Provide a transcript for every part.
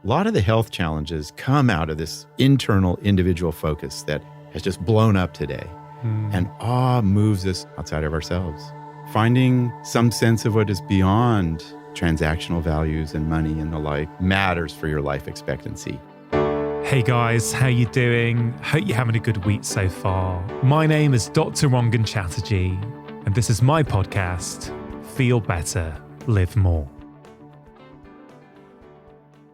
A lot of the health challenges come out of this internal individual focus that has just blown up today. And awe moves us outside of ourselves. Finding some sense of what is beyond transactional values and money and the like matters for your life expectancy. Hey guys, how you doing? Hope you're having a good week so far. My name is Dr. Rangan Chatterjee, and this is my podcast, Feel Better, Live More.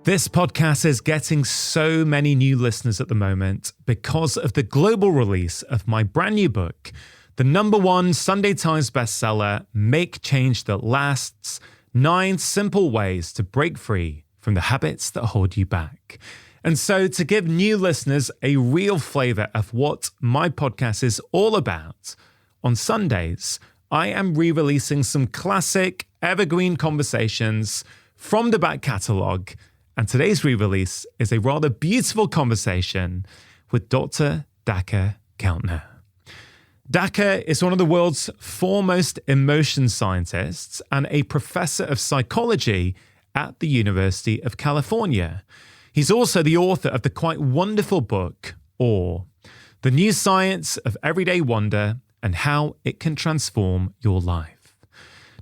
This podcast is getting so many new listeners at the moment because of the global release of my brand new book, the #1 Sunday Times bestseller, Make Change That Lasts, 9 Simple Ways to Break Free from the Habits That Hold You Back. And so to give new listeners a real flavor of what my podcast is all about, on Sundays, I am re-releasing some classic evergreen conversations from the back catalogue. And today's re-release is a rather beautiful conversation with Dr. Dacher Keltner. Dacher is one of the world's foremost emotion scientists and a professor of psychology at the University of California. He's also the author of the quite wonderful book, Awe, The New Science of Everyday Wonder and How It Can Transform Your Life.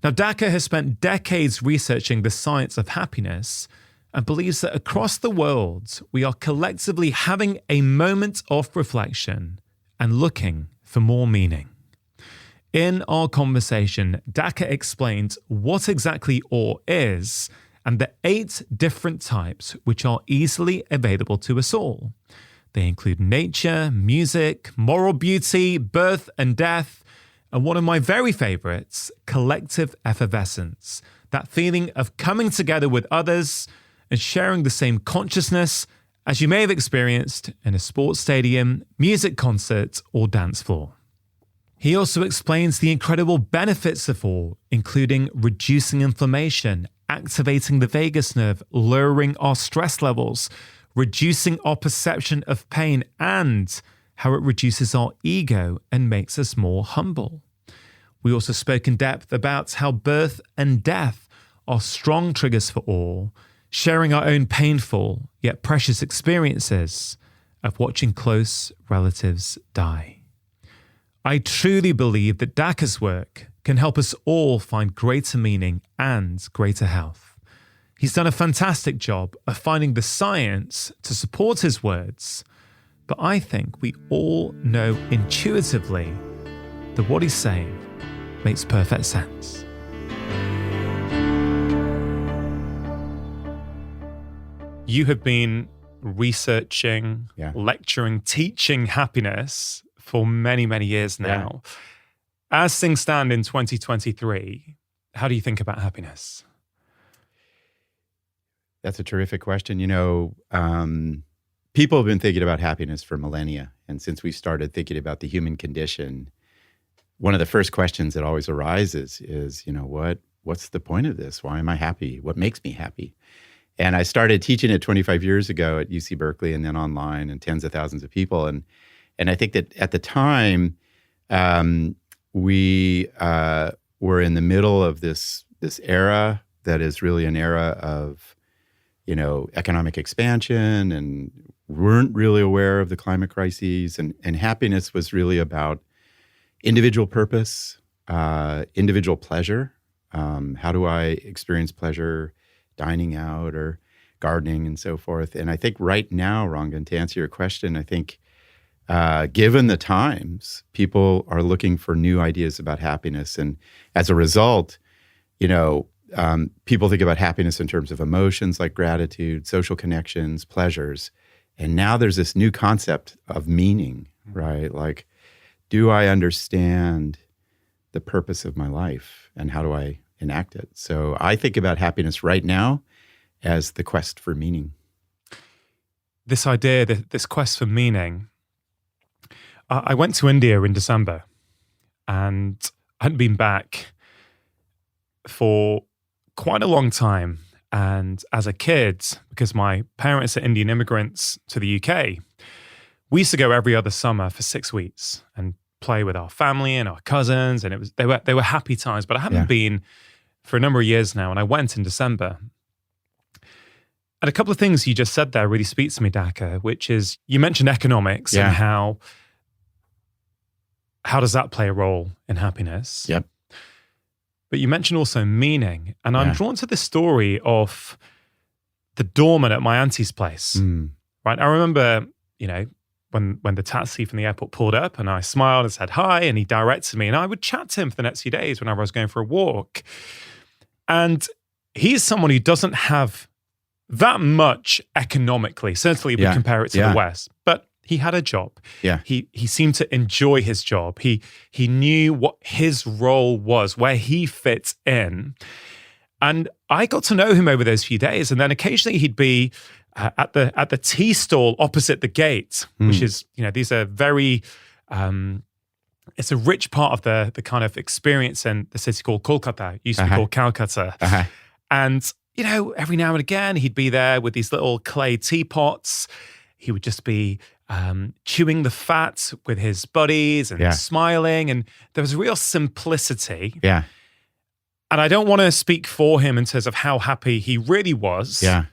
Now, Dacher has spent decades researching the science of happiness and believes that across the world, we are collectively having a moment of reflection and looking for more meaning. In our conversation, Dacher explains what exactly awe is and the 8 different types which are easily available to us all. They include nature, music, moral beauty, birth and death, and one of my very favorites, collective effervescence, that feeling of coming together with others and sharing the same consciousness as you may have experienced in a sports stadium, music concert, or dance floor. He also explains the incredible benefits of awe, including reducing inflammation, activating the vagus nerve, lowering our stress levels, reducing our perception of pain, and how it reduces our ego and makes us more humble. We also spoke in depth about how birth and death are strong triggers for awe, sharing our own painful yet precious experiences of watching close relatives die. I truly believe that Dacher's work can help us all find greater meaning and greater health. He's done a fantastic job of finding the science to support his words, but I think we all know intuitively that what he's saying makes perfect sense. You have been researching, lecturing, teaching happiness for many, many years now. Yeah. As things stand in 2023, how do you think about happiness? That's a terrific question. You know, people have been thinking about happiness for millennia. And since we started thinking about the human condition, one of the first questions that always arises is, what's the point of this? Why am I happy? What makes me happy? And I started teaching it 25 years ago at UC Berkeley and then online and tens of thousands of people. And I think that at the time, we were in the middle of this era that is really an era of, economic expansion, and weren't really aware of the climate crises. And happiness was really about individual purpose, individual pleasure. How do I experience pleasure? Dining out or gardening and so forth. And I think right now, Rangan, to answer your question, I think given the times, people are looking for new ideas about happiness. And as a result, people think about happiness in terms of emotions like gratitude, social connections, pleasures. And now there's this new concept of meaning, right? Like, do I understand the purpose of my life and how do I enact it? So I think about happiness right now as the quest for meaning. This idea, this quest for meaning. I went to India in December and I hadn't been back for quite a long time. And as a kid, because my parents are Indian immigrants to the UK, we used to go every other summer for 6 weeks and play with our family and our cousins. And they were happy times, but I hadn't been for a number of years now. And I went in December. And a couple of things you just said there really speaks to me, Daka, which is you mentioned economics and how does that play a role in happiness? Yep. But you mentioned also meaning. And I'm drawn to the story of the doorman at my auntie's place, right? I remember, when the taxi from the airport pulled up and I smiled and said hi and he directed me and I would chat to him for the next few days whenever I was going for a walk. And he's someone who doesn't have that much economically. Certainly we compare it to the West, but he had a job. Yeah. He seemed to enjoy his job. He knew what his role was, where he fits in. And I got to know him over those few days. And then occasionally he'd be at the tea stall opposite the gate, which is, these are very, it's a rich part of the kind of experience in the city called Kolkata. It used to be called Calcutta. And, every now and again, he'd be there with these little clay teapots. He would just be chewing the fat with his buddies and smiling. And there was a real simplicity. Yeah. And I don't want to speak for him in terms of how happy he really was. Yeah.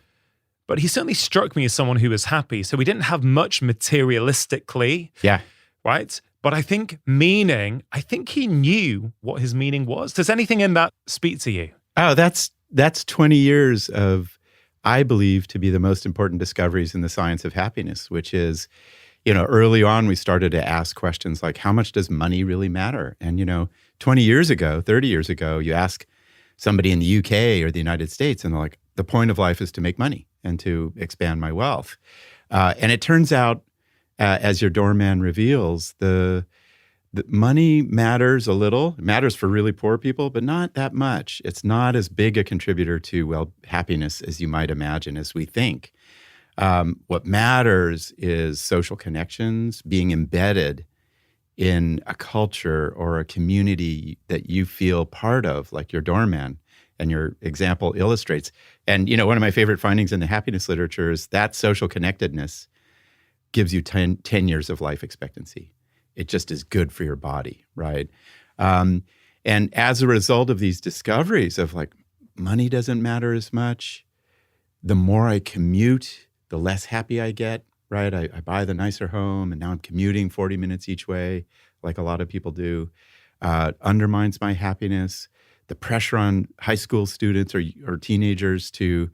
But he certainly struck me as someone who was happy. So we didn't have much materialistically. Yeah. Right? But I think he knew what his meaning was. Does anything in that speak to you? Oh, that's 20 years of, I believe, to be the most important discoveries in the science of happiness, which is, early on we started to ask questions like, how much does money really matter? And, 20 years ago, 30 years ago, you ask somebody in the UK or the United States and they're like, the point of life is to make money and to expand my wealth. And it turns out, as your doorman reveals, the money matters a little. It matters for really poor people, but not that much. It's not as big a contributor to happiness as you might imagine, as we think. What matters is social connections, being embedded in a culture or a community that you feel part of, like your doorman, and your example illustrates. And, one of my favorite findings in the happiness literature is that social connectedness gives you 10 years of life expectancy. It just is good for your body, right? And as a result of these discoveries of like, money doesn't matter as much, the more I commute, the less happy I get, right? I buy the nicer home and now I'm commuting 40 minutes each way, like a lot of people do, undermines my happiness. The pressure on high school students or teenagers to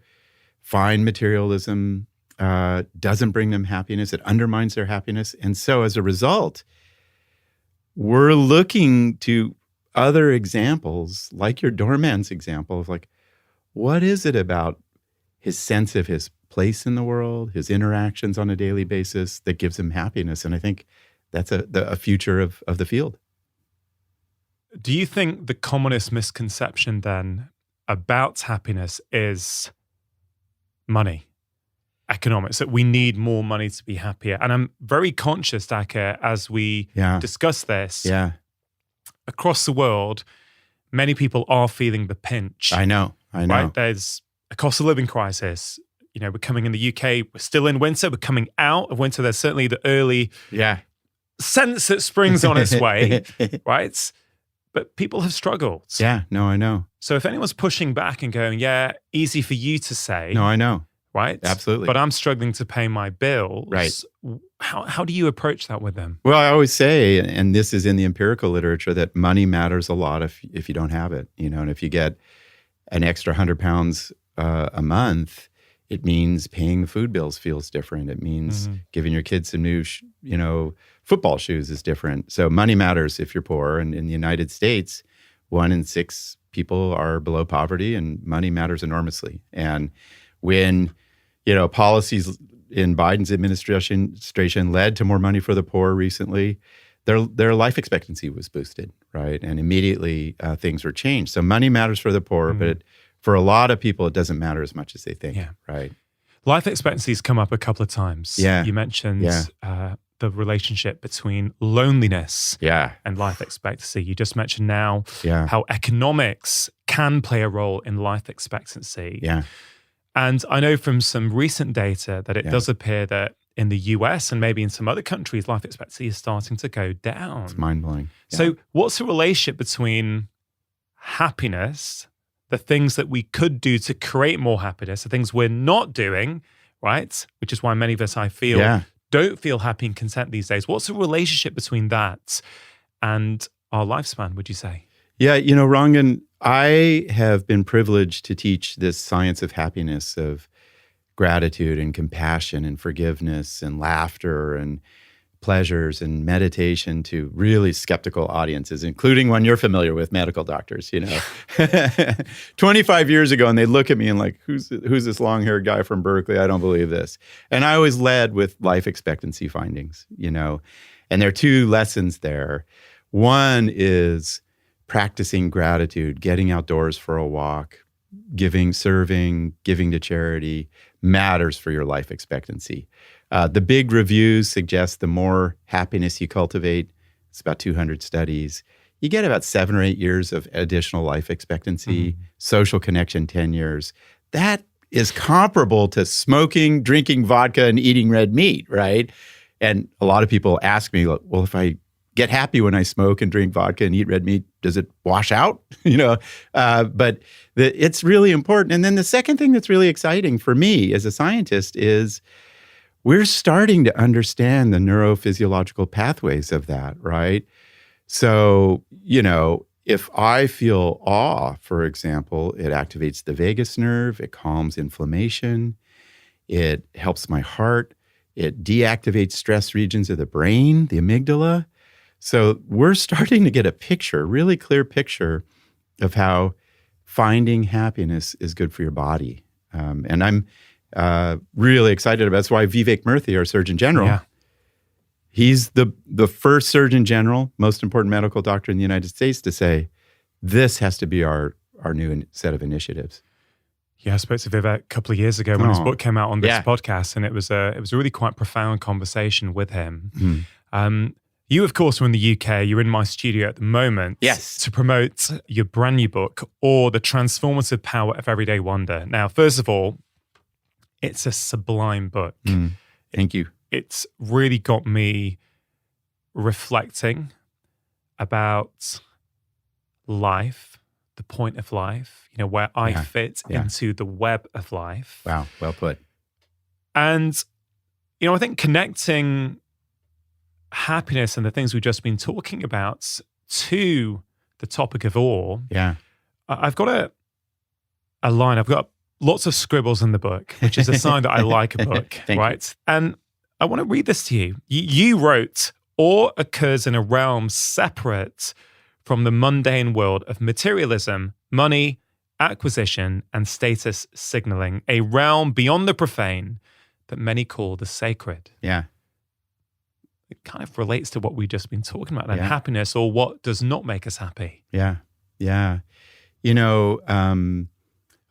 find materialism doesn't bring them happiness. It undermines their happiness. And so as a result, we're looking to other examples, like your doorman's example of like, what is it about his sense of his place in the world, his interactions on a daily basis that gives him happiness? And I think that's a future of the field. Do you think the commonest misconception then about happiness is money, economics, that we need more money to be happier? And I'm very conscious, Daka, as we discuss this, across the world, many people are feeling the pinch. I know. Right? There's a cost of living crisis. We're coming in the UK, we're still in winter, we're coming out of winter. There's certainly the early sense that spring's on its way, right? But people have struggled. Yeah, no, I know. So if anyone's pushing back and going, easy for you to say. No, I know. Right? Absolutely. But I'm struggling to pay my bills. Right. How do you approach that with them? Well, I always say, and this is in the empirical literature, that money matters a lot if you don't have it. And if you get an extra 100 pounds a month, it means paying the food bills feels different. It means giving your kids some new, football shoes is different. So money matters if you're poor. And in the United States, 1 in 6 people are below poverty, and money matters enormously. And when, policies in Biden's administration led to more money for the poor recently, their life expectancy was boosted, right? And immediately things were changed. So money matters for the poor, but for a lot of people, it doesn't matter as much as they think, right? Life expectancies come up a couple of times. Yeah. You mentioned the relationship between loneliness and life expectancy. You just mentioned now how economics can play a role in life expectancy. Yeah. And I know from some recent data that it does appear that in the US and maybe in some other countries, life expectancy is starting to go down. It's mind-blowing. Yeah. So what's the relationship between happiness the things that we could do to create more happiness, the things we're not doing, right? Which is why many of us, I feel, don't feel happy and content these days. What's the relationship between that and our lifespan, would you say? Yeah, Rangan, I have been privileged to teach this science of happiness, of gratitude and compassion and forgiveness and laughter and pleasures and meditation to really skeptical audiences, including one you're familiar with, medical doctors, 25 years ago, and they look at me and like, who's this long-haired guy from Berkeley? I don't believe this. And I always led with life expectancy findings, and there are two lessons there. One is practicing gratitude, getting outdoors for a walk, serving, giving to charity matters for your life expectancy. The big reviews suggest the more happiness you cultivate, it's about 200 studies, you get about 7 or 8 years of additional life expectancy, social connection 10 years. That is comparable to smoking, drinking vodka, and eating red meat, right? And a lot of people ask me, well, if I get happy when I smoke and drink vodka and eat red meat, does it wash out? But it's really important. And then the second thing that's really exciting for me as a scientist is we're starting to understand the neurophysiological pathways of that, right? So, if I feel awe, for example, it activates the vagus nerve, it calms inflammation, it helps my heart, it deactivates stress regions of the brain, the amygdala. So we're starting to get a picture, really clear picture of how finding happiness is good for your body. And I'm really excited about it. That's why Vivek Murthy, our Surgeon General, he's the first Surgeon General, most important medical doctor in the United States to say, this has to be our new set of initiatives. Yeah, I spoke to Vivek a couple of years ago when his book came out on this podcast, and it was a really quite profound conversation with him. You, of course, are in the UK. You're in my studio at the moment to promote your brand new book, or The Transformative Power of Everyday Wonder. Now, first of all, it's a sublime book. Thank you. It's really got me reflecting about life, the point of life, where I fit into the web of life. Wow, well put. And, I think connecting happiness and the things we've just been talking about to the topic of awe. I've got a line. I've got lots of scribbles in the book, which is a sign that I like a book, right? You. And I want to read this to you. You wrote, awe occurs in a realm separate from the mundane world of materialism, money, acquisition, and status signaling, a realm beyond the profane that many call the sacred. It kind of relates to what we've just been talking about, and happiness, or what does not make us happy. A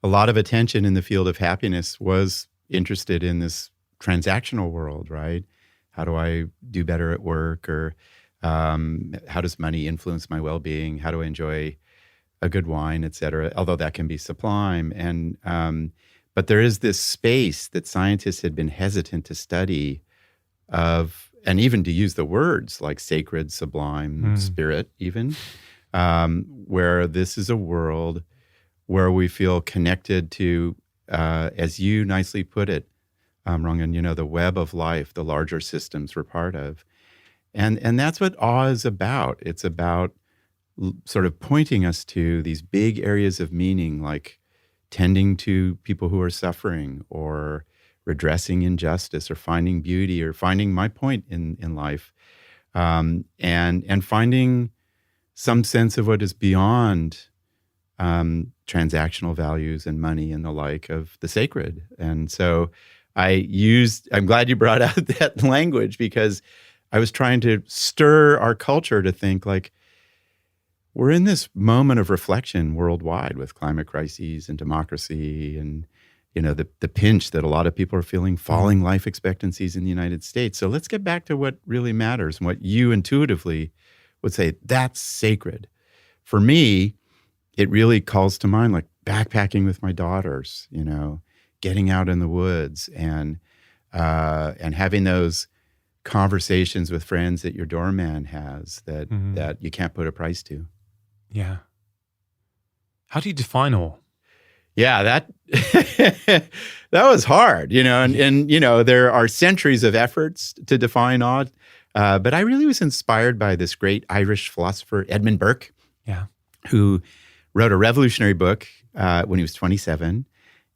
lot of attention in the field of happiness was interested in this transactional world, right? How do I do better at work? Or how does money influence my well-being? How do I enjoy a good wine, et cetera? Although that can be sublime. But there is this space that scientists had been hesitant to study and even to use the words like sacred, sublime, spirit even, where this is a world where we feel connected to, as you nicely put it, Rangan, the web of life, the larger systems we're part of. And that's what awe is about. It's about sort of pointing us to these big areas of meaning, like tending to people who are suffering, or redressing injustice, or finding beauty, or finding my point in life, and finding some sense of what is beyond transactional values and money and the like, of the sacred. And so I'm glad you brought out that language, because I was trying to stir our culture to think like, we're in this moment of reflection worldwide with climate crises and democracy and the pinch that a lot of people are feeling, falling life expectancies in the United States. So let's get back to what really matters and what you intuitively would say, that's sacred. For me, it really calls to mind like backpacking with my daughters, getting out in the woods and having those conversations with friends that your doorman has that you can't put a price to. Yeah. How do you define awe? Yeah, that that was hard, and there are centuries of efforts to define awe. But I really was inspired by this great Irish philosopher, Edmund Burke, Yeah. who wrote a revolutionary book when he was 27.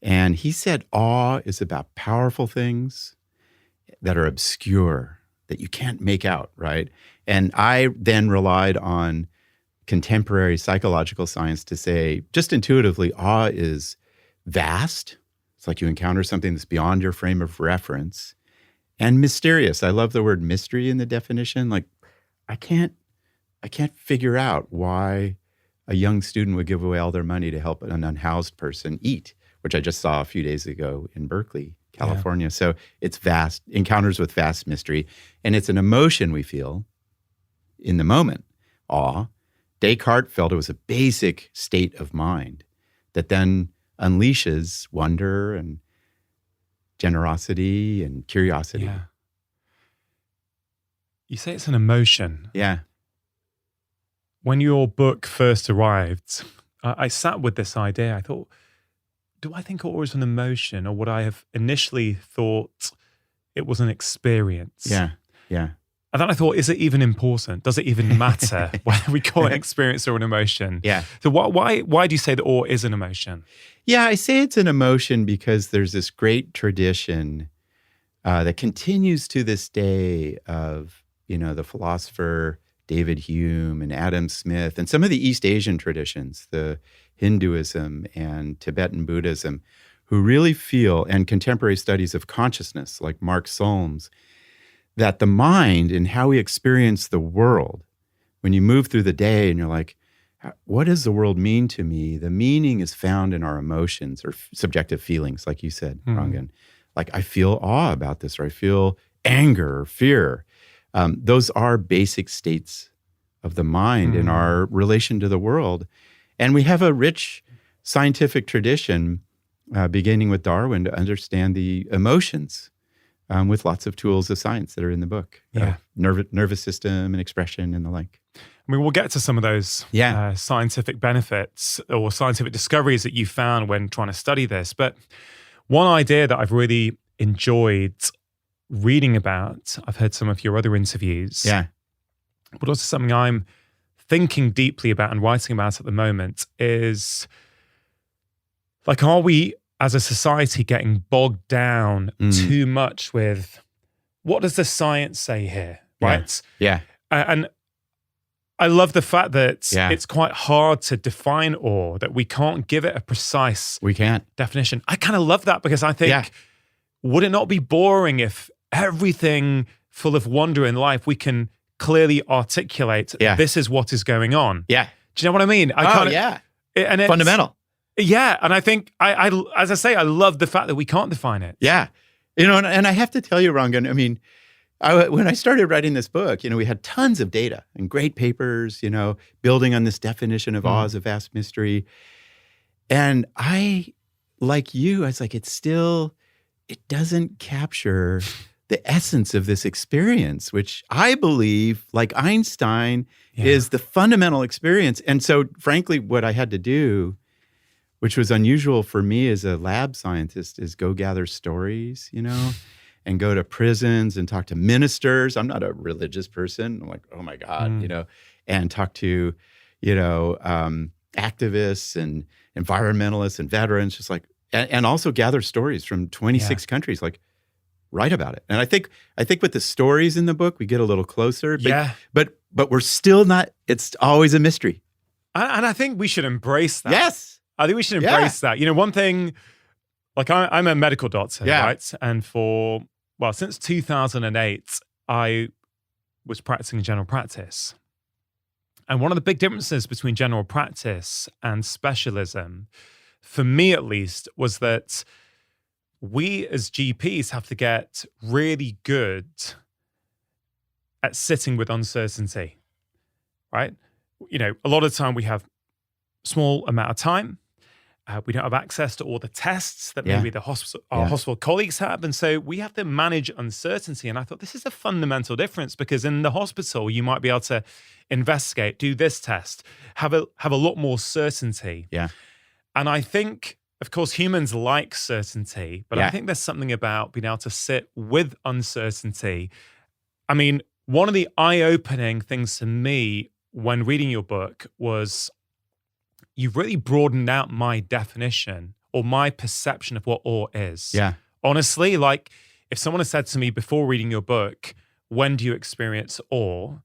And he said awe is about powerful things that are obscure, that you can't make out, right? And I then relied on contemporary psychological science to say, just intuitively, awe is vast. It's like you encounter something that's beyond your frame of reference, and mysterious. I love the word mystery in the definition. Like, I can't figure out why a young student would give away all their money to help an unhoused person eat, which I just saw a few days ago in Berkeley, California. Yeah. So it's vast, encounters with vast mystery, and it's an emotion we feel in the moment, awe. Descartes felt it was a basic state of mind that then unleashes wonder and generosity and curiosity. Yeah. You say it's an emotion. Yeah. When your book first arrived, I sat with this idea. I thought, do I think it was an emotion, or would I have initially thought it was an experience? Yeah, yeah. And then I thought, is it even important? Does it even matter whether we call it an experience or an emotion? Yeah. So why do you say that awe is an emotion? Yeah, I say it's an emotion because there's this great tradition that continues to this day of, the philosopher David Hume and Adam Smith and some of the East Asian traditions, the Hinduism and Tibetan Buddhism, who really feel, and contemporary studies of consciousness like Mark Solms, that the mind and how we experience the world, when you move through the day and you're like, what does the world mean to me? The meaning is found in our emotions or subjective feelings, like you said, Rangan. Like, I feel awe about this, or I feel anger or fear. Those are basic states of the mind in our relation to the world. And we have a rich scientific tradition, beginning with Darwin, to understand the emotions with lots of tools of science that are in the book. Yeah. Nervous system and expression and the like. I mean, we'll get to some of those scientific benefits or scientific discoveries that you found when trying to study this. But one idea that I've really enjoyed reading about, I've heard some of your other interviews, but also something I'm thinking deeply about and writing about at the moment is, like, are we as a society getting bogged down too much with what does the science say here, right? Yeah. And I love the fact that it's quite hard to define awe, that we can't give it a precise definition. I kind of love that because I think, would it not be boring if everything full of wonder in life we can clearly articulate this is what is going on? Yeah. Do you know what I mean? And fundamental. Yeah, and I think, I as I say, I love the fact that we can't define it. Yeah. And I have to tell you, Rangan, I mean, when I started writing this book, we had tons of data and great papers, building on this definition of awe as a vast mystery. And I, like you, I was like, it doesn't capture the essence of this experience, which I believe, like Einstein, is the fundamental experience. And so, frankly, what I had to do, which was unusual for me as a lab scientist, is go gather stories, and go to prisons and talk to ministers. I'm not a religious person. I'm like, oh my God, and talk to, activists and environmentalists and veterans, just like, and also gather stories from 26 countries, like, write about it. And I think with the stories in the book, we get a little closer, but we're still not, it's always a mystery. And I think we should embrace that. Yes. I think we should embrace that. One thing, like, I'm a medical doctor, right? And since 2008, I was practicing general practice. And one of the big differences between general practice and specialism, for me at least, was that we as GPs have to get really good at sitting with uncertainty, right? A lot of the time we have small amount of time. We don't have access to all the tests that maybe our hospital colleagues have. And so we have to manage uncertainty. And I thought, this is a fundamental difference, because in the hospital, you might be able to investigate, do this test, have a lot more certainty. Yeah. And I think of course, humans like certainty, but I think there's something about being able to sit with uncertainty. I mean, one of the eye-opening things to me when reading your book was you've really broadened out my definition or my perception of what awe is. Yeah. Honestly, like if someone had said to me before reading your book, when do you experience awe?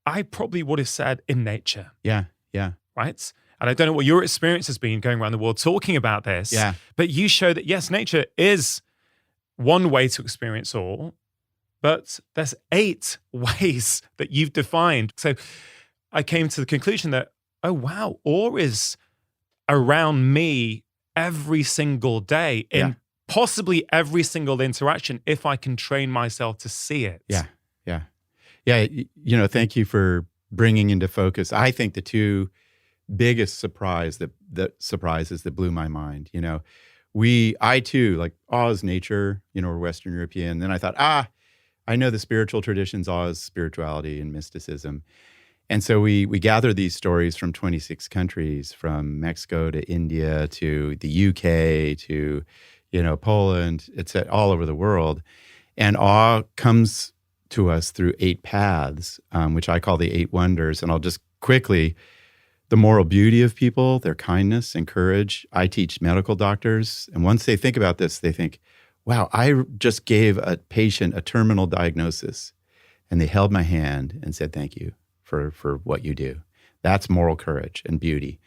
I probably would have said in nature. Yeah. Yeah. Right? And I don't know what your experience has been going around the world talking about this, but you show that yes, nature is one way to experience awe, but there's 8 ways that you've defined. So I came to the conclusion that, oh wow, awe is around me every single day in possibly every single interaction if I can train myself to see it. Yeah. Yeah. Yeah. You know, thank you for bringing into focus, I think, the 2 biggest surprises that blew my mind. You know, I too, like, awe is nature, you know, we're Western European. Then I thought, I know the spiritual traditions, awe is spirituality and mysticism. And so we gather these stories from 26 countries, from Mexico to India to the UK to, you know, Poland, it's all over the world. And awe comes to us through 8 paths, which I call the 8 wonders. And I'll just quickly, the moral beauty of people, their kindness and courage. I teach medical doctors, and once they think about this, they think, wow, I just gave a patient a terminal diagnosis, and they held my hand and said, thank you for what you do. That's moral courage and beauty.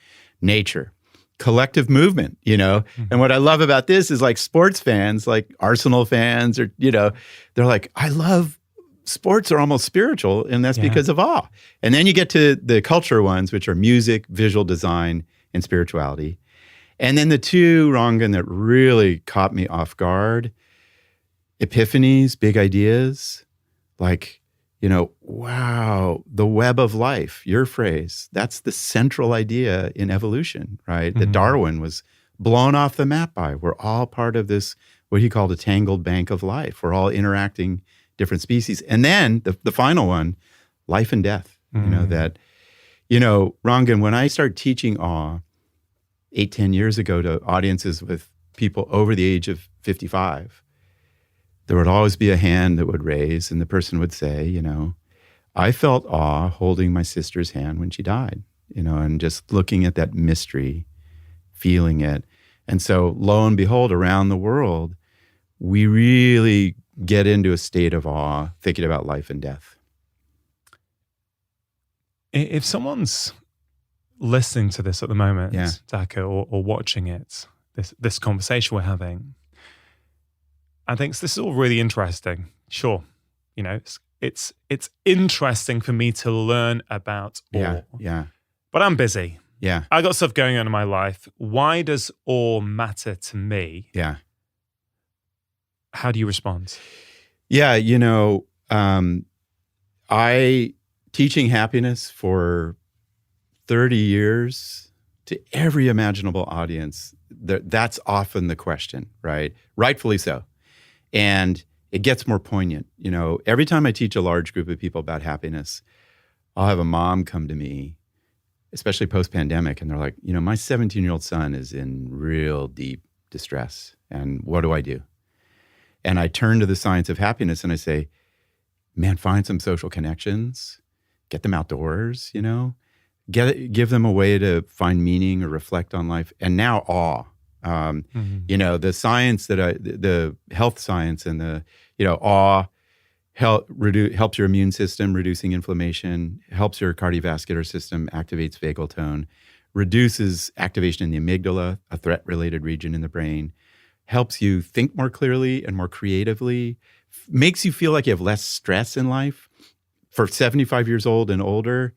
Nature, collective movement, you know? And what I love about this is, like, sports fans, like Arsenal fans, or, you know, they're like, I love sports are almost spiritual, and that's because of awe. And then you get to the culture ones, which are music, visual design, and spirituality. And then the 2, Rangan, that really caught me off guard, epiphanies, big ideas, like, you know, wow, the web of life, your phrase, that's the central idea in evolution, right? That Darwin was blown off the map by. We're all part of this, what he called a tangled bank of life. We're all interacting different species. And then the final one, life and death, you know, that, you know, Rangan, when I started teaching awe 8-10 years ago to audiences with people over the age of 55, there would always be a hand that would raise, and the person would say, you know, I felt awe holding my sister's hand when she died, you know, and just looking at that mystery, feeling it. And so lo and behold, around the world, we really get into a state of awe, thinking about life and death. If someone's listening to this at the moment, Daka, or watching it, this conversation we're having, and thinks this is all really interesting, sure, you know, it's interesting for me to learn about awe. Yeah. But I'm busy. Yeah. I got stuff going on in my life. Why does awe matter to me? Yeah. How do you respond? Yeah, you know, I teaching happiness for 30 years to every imaginable audience. That's often the question, right? Rightfully so. And it gets more poignant. You know, every time I teach a large group of people about happiness, I'll have a mom come to me, especially post-pandemic, and they're like, you know, my 17-year-old son is in real deep distress, and what do I do? And I turn to the science of happiness and I say, man, find some social connections, get them outdoors, you know, give them a way to find meaning or reflect on life. And now awe, you know, the science the health science and the, you know, awe helps your immune system, reducing inflammation, helps your cardiovascular system, activates vagal tone, reduces activation in the amygdala, a threat-related region in the brain, helps you think more clearly and more creatively, makes you feel like you have less stress in life. For 75 years old and older,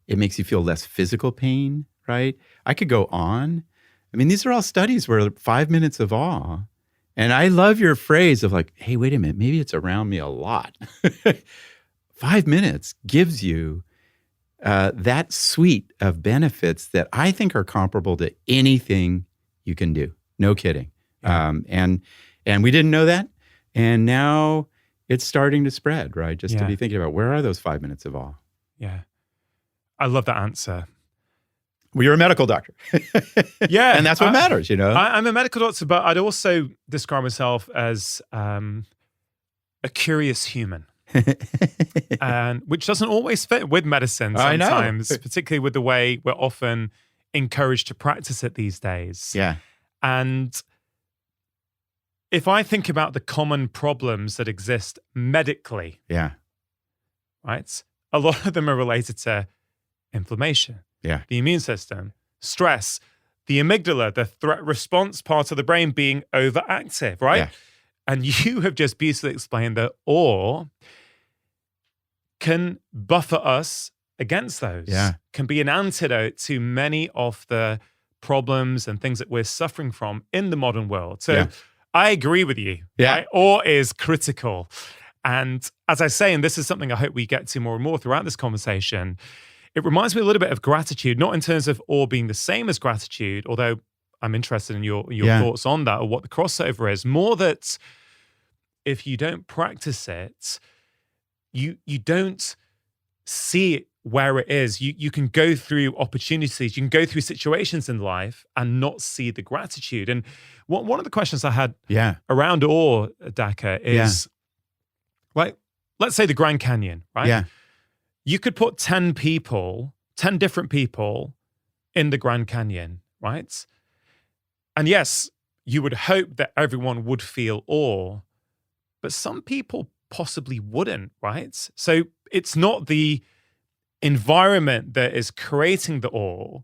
it makes you feel less physical pain, right? I could go on. I mean, these are all studies where 5 minutes of awe, and I love your phrase of like, hey, wait a minute, maybe it's around me a lot. 5 minutes gives you that suite of benefits that I think are comparable to anything you can do. No kidding. And we didn't know that. And now it's starting to spread, right? Just to be thinking about, where are those 5 minutes of awe? Yeah. I love that answer. Well, you're a medical doctor. Yeah. And that's what matters, I'm a medical doctor, but I'd also describe myself as a curious human. And which doesn't always fit with medicine sometimes, particularly with the way we're often encouraged to practice it these days. Yeah. And if I think about the common problems that exist medically, Yeah. right? A lot of them are related to inflammation, Yeah. the immune system, stress, the amygdala, the threat response part of the brain being overactive, right? Yeah. And you have just beautifully explained that awe can buffer us against those, can be an antidote to many of the problems and things that we're suffering from in the modern world. So I agree with you. Yeah. Right? Awe is critical. And as I say, and this is something I hope we get to more and more throughout this conversation, it reminds me a little bit of gratitude, not in terms of awe being the same as gratitude, although I'm interested in your thoughts on that or what the crossover is. More that if you don't practice it, you don't see it where it is. You can go through opportunities, you can go through situations in life and not see the gratitude. And one of the questions I had around awe, Daka, is like, let's say the Grand Canyon, right? Yeah. You could put 10 different people in the Grand Canyon, right? And yes, you would hope that everyone would feel awe, but some people possibly wouldn't, right? So it's not the environment that is creating the awe,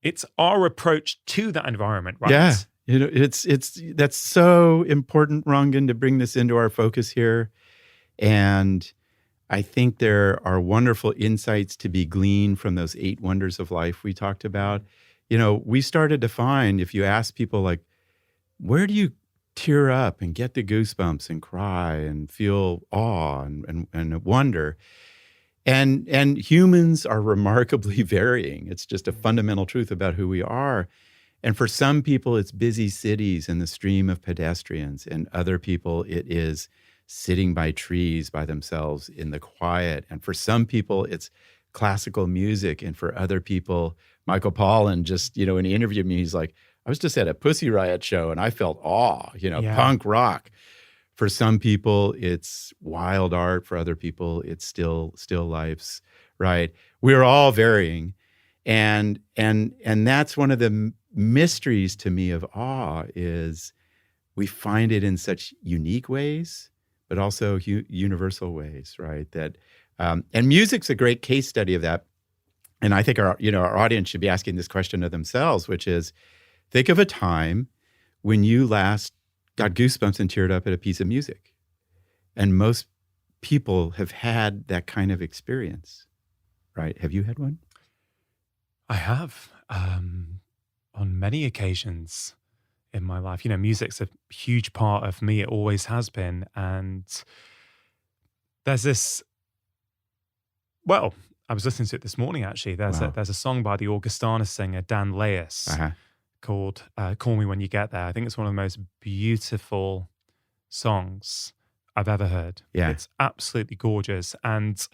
it's our approach to that environment, right? Yeah. It's that's so important, Rangan, to bring this into our focus here. And I think there are wonderful insights to be gleaned from those 8 wonders of life we talked about. We started to find, if you ask people like, where do you tear up and get the goosebumps and cry and feel awe and wonder? And humans are remarkably varying. It's just a fundamental truth about who we are. And for some people, it's busy cities and the stream of pedestrians. And other people, it is sitting by trees by themselves in the quiet. And for some people, it's classical music. And for other people, Michael Pollan just, when he interviewed me, he's like, I was just at a Pussy Riot show and I felt awe, punk rock. For some people, it's wild art. For other people, it's still lifes, right? We're all varying. And that's one of the mysteries to me of awe is we find it in such unique ways, but also universal ways, right? That and music's a great case study of that. And I think our audience should be asking this question of themselves, which is, think of a time when you last got goosebumps and teared up at a piece of music. And most people have had that kind of experience, right? Have you had one? I have, on many occasions in my life. Music's a huge part of me. It always has been. And there's this, well, I was listening to it this morning, actually. There's a song by the Augustana singer, Dan Lewis, called Call Me When You Get There. I think it's one of the most beautiful songs I've ever heard. Yeah. It's absolutely gorgeous. And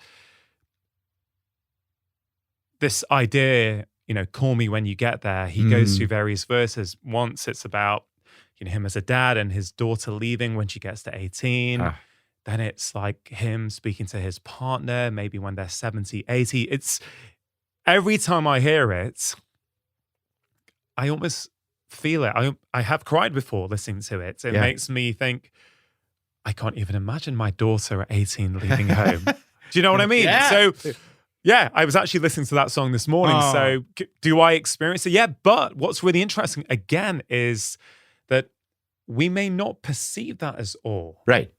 this idea, call me when you get there, he goes through various verses. Once it's about, him as a dad and his daughter leaving when she gets to 18. Then it's like him speaking to his partner, maybe when they're 70, 80. It's every time I hear it, I almost feel it. I have cried before listening to it. It makes me think, I can't even imagine my daughter at 18 leaving home. Do you know what I mean? Yeah. So, I was actually listening to that song this morning. So do I experience it? Yeah, but what's really interesting, again, is that we may not perceive that as awe. Right.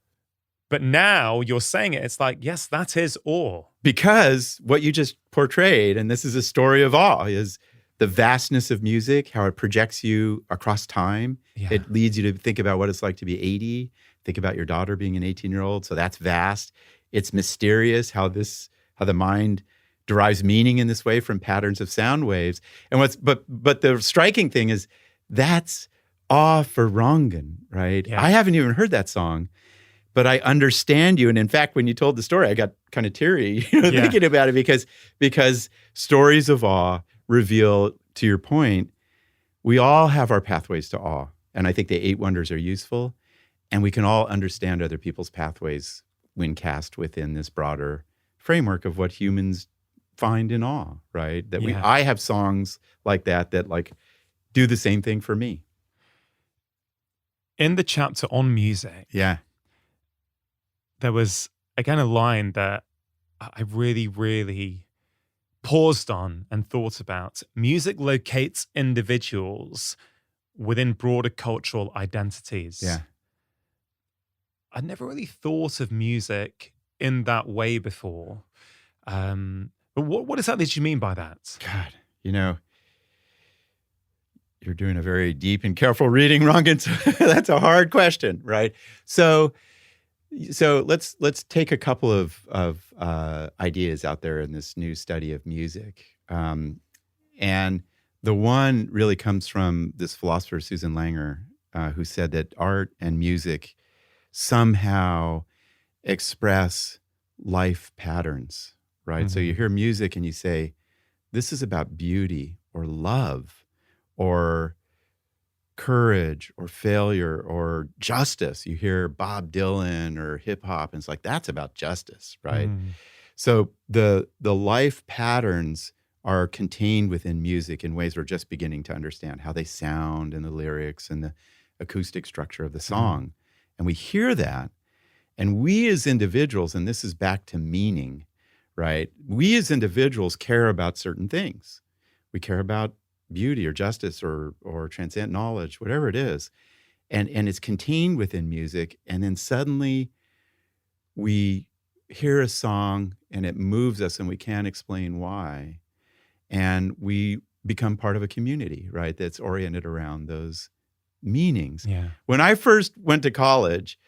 But now you're saying it, it's like, yes, that is awe. Because what you just portrayed, and this is a story of awe, is the vastness of music, how it projects you across time. Yeah. It leads you to think about what it's like to be 80, think about your daughter being an 18-year-old. So that's vast. It's mysterious how the mind derives meaning in this way from patterns of sound waves. And but the striking thing is that's awe for Rangan, right? Yeah. I haven't even heard that song, but I understand you. And in fact, when you told the story, I got kind of teary, thinking about it because stories of awe reveal, to your point, we all have our pathways to awe. And I think the 8 wonders are useful. And we can all understand other people's pathways when cast within this broader framework of what humans find in awe, right? That I have songs like that like do the same thing for me. In the chapter on music, there was, again, a line that I really, really paused on and thought about. Music locates individuals within broader cultural identities. Yeah. I never really thought of music in that way before. But what is that you mean by that? God, you're doing a very deep and careful reading, Rangan. So that's a hard question, right? So let's take a couple of ideas out there in this new study of music. And the one really comes from this philosopher, Susan Langer, who said that art and music somehow express life patterns, right? So you hear music and you say, this is about beauty or love or courage or failure or justice. You hear Bob Dylan or hip hop, and it's like, that's about justice, right? So the life patterns are contained within music in ways we're just beginning to understand, how they sound in the lyrics and the acoustic structure of the song. And we hear that, and we as individuals, and this is back to meaning, right? We as individuals care about certain things. We care about beauty or justice or transcendent knowledge, whatever it is. And it's contained within music. And then suddenly we hear a song and it moves us and we can't explain why. And we become part of a community, right? That's oriented around those meanings. Yeah. When I first went to college,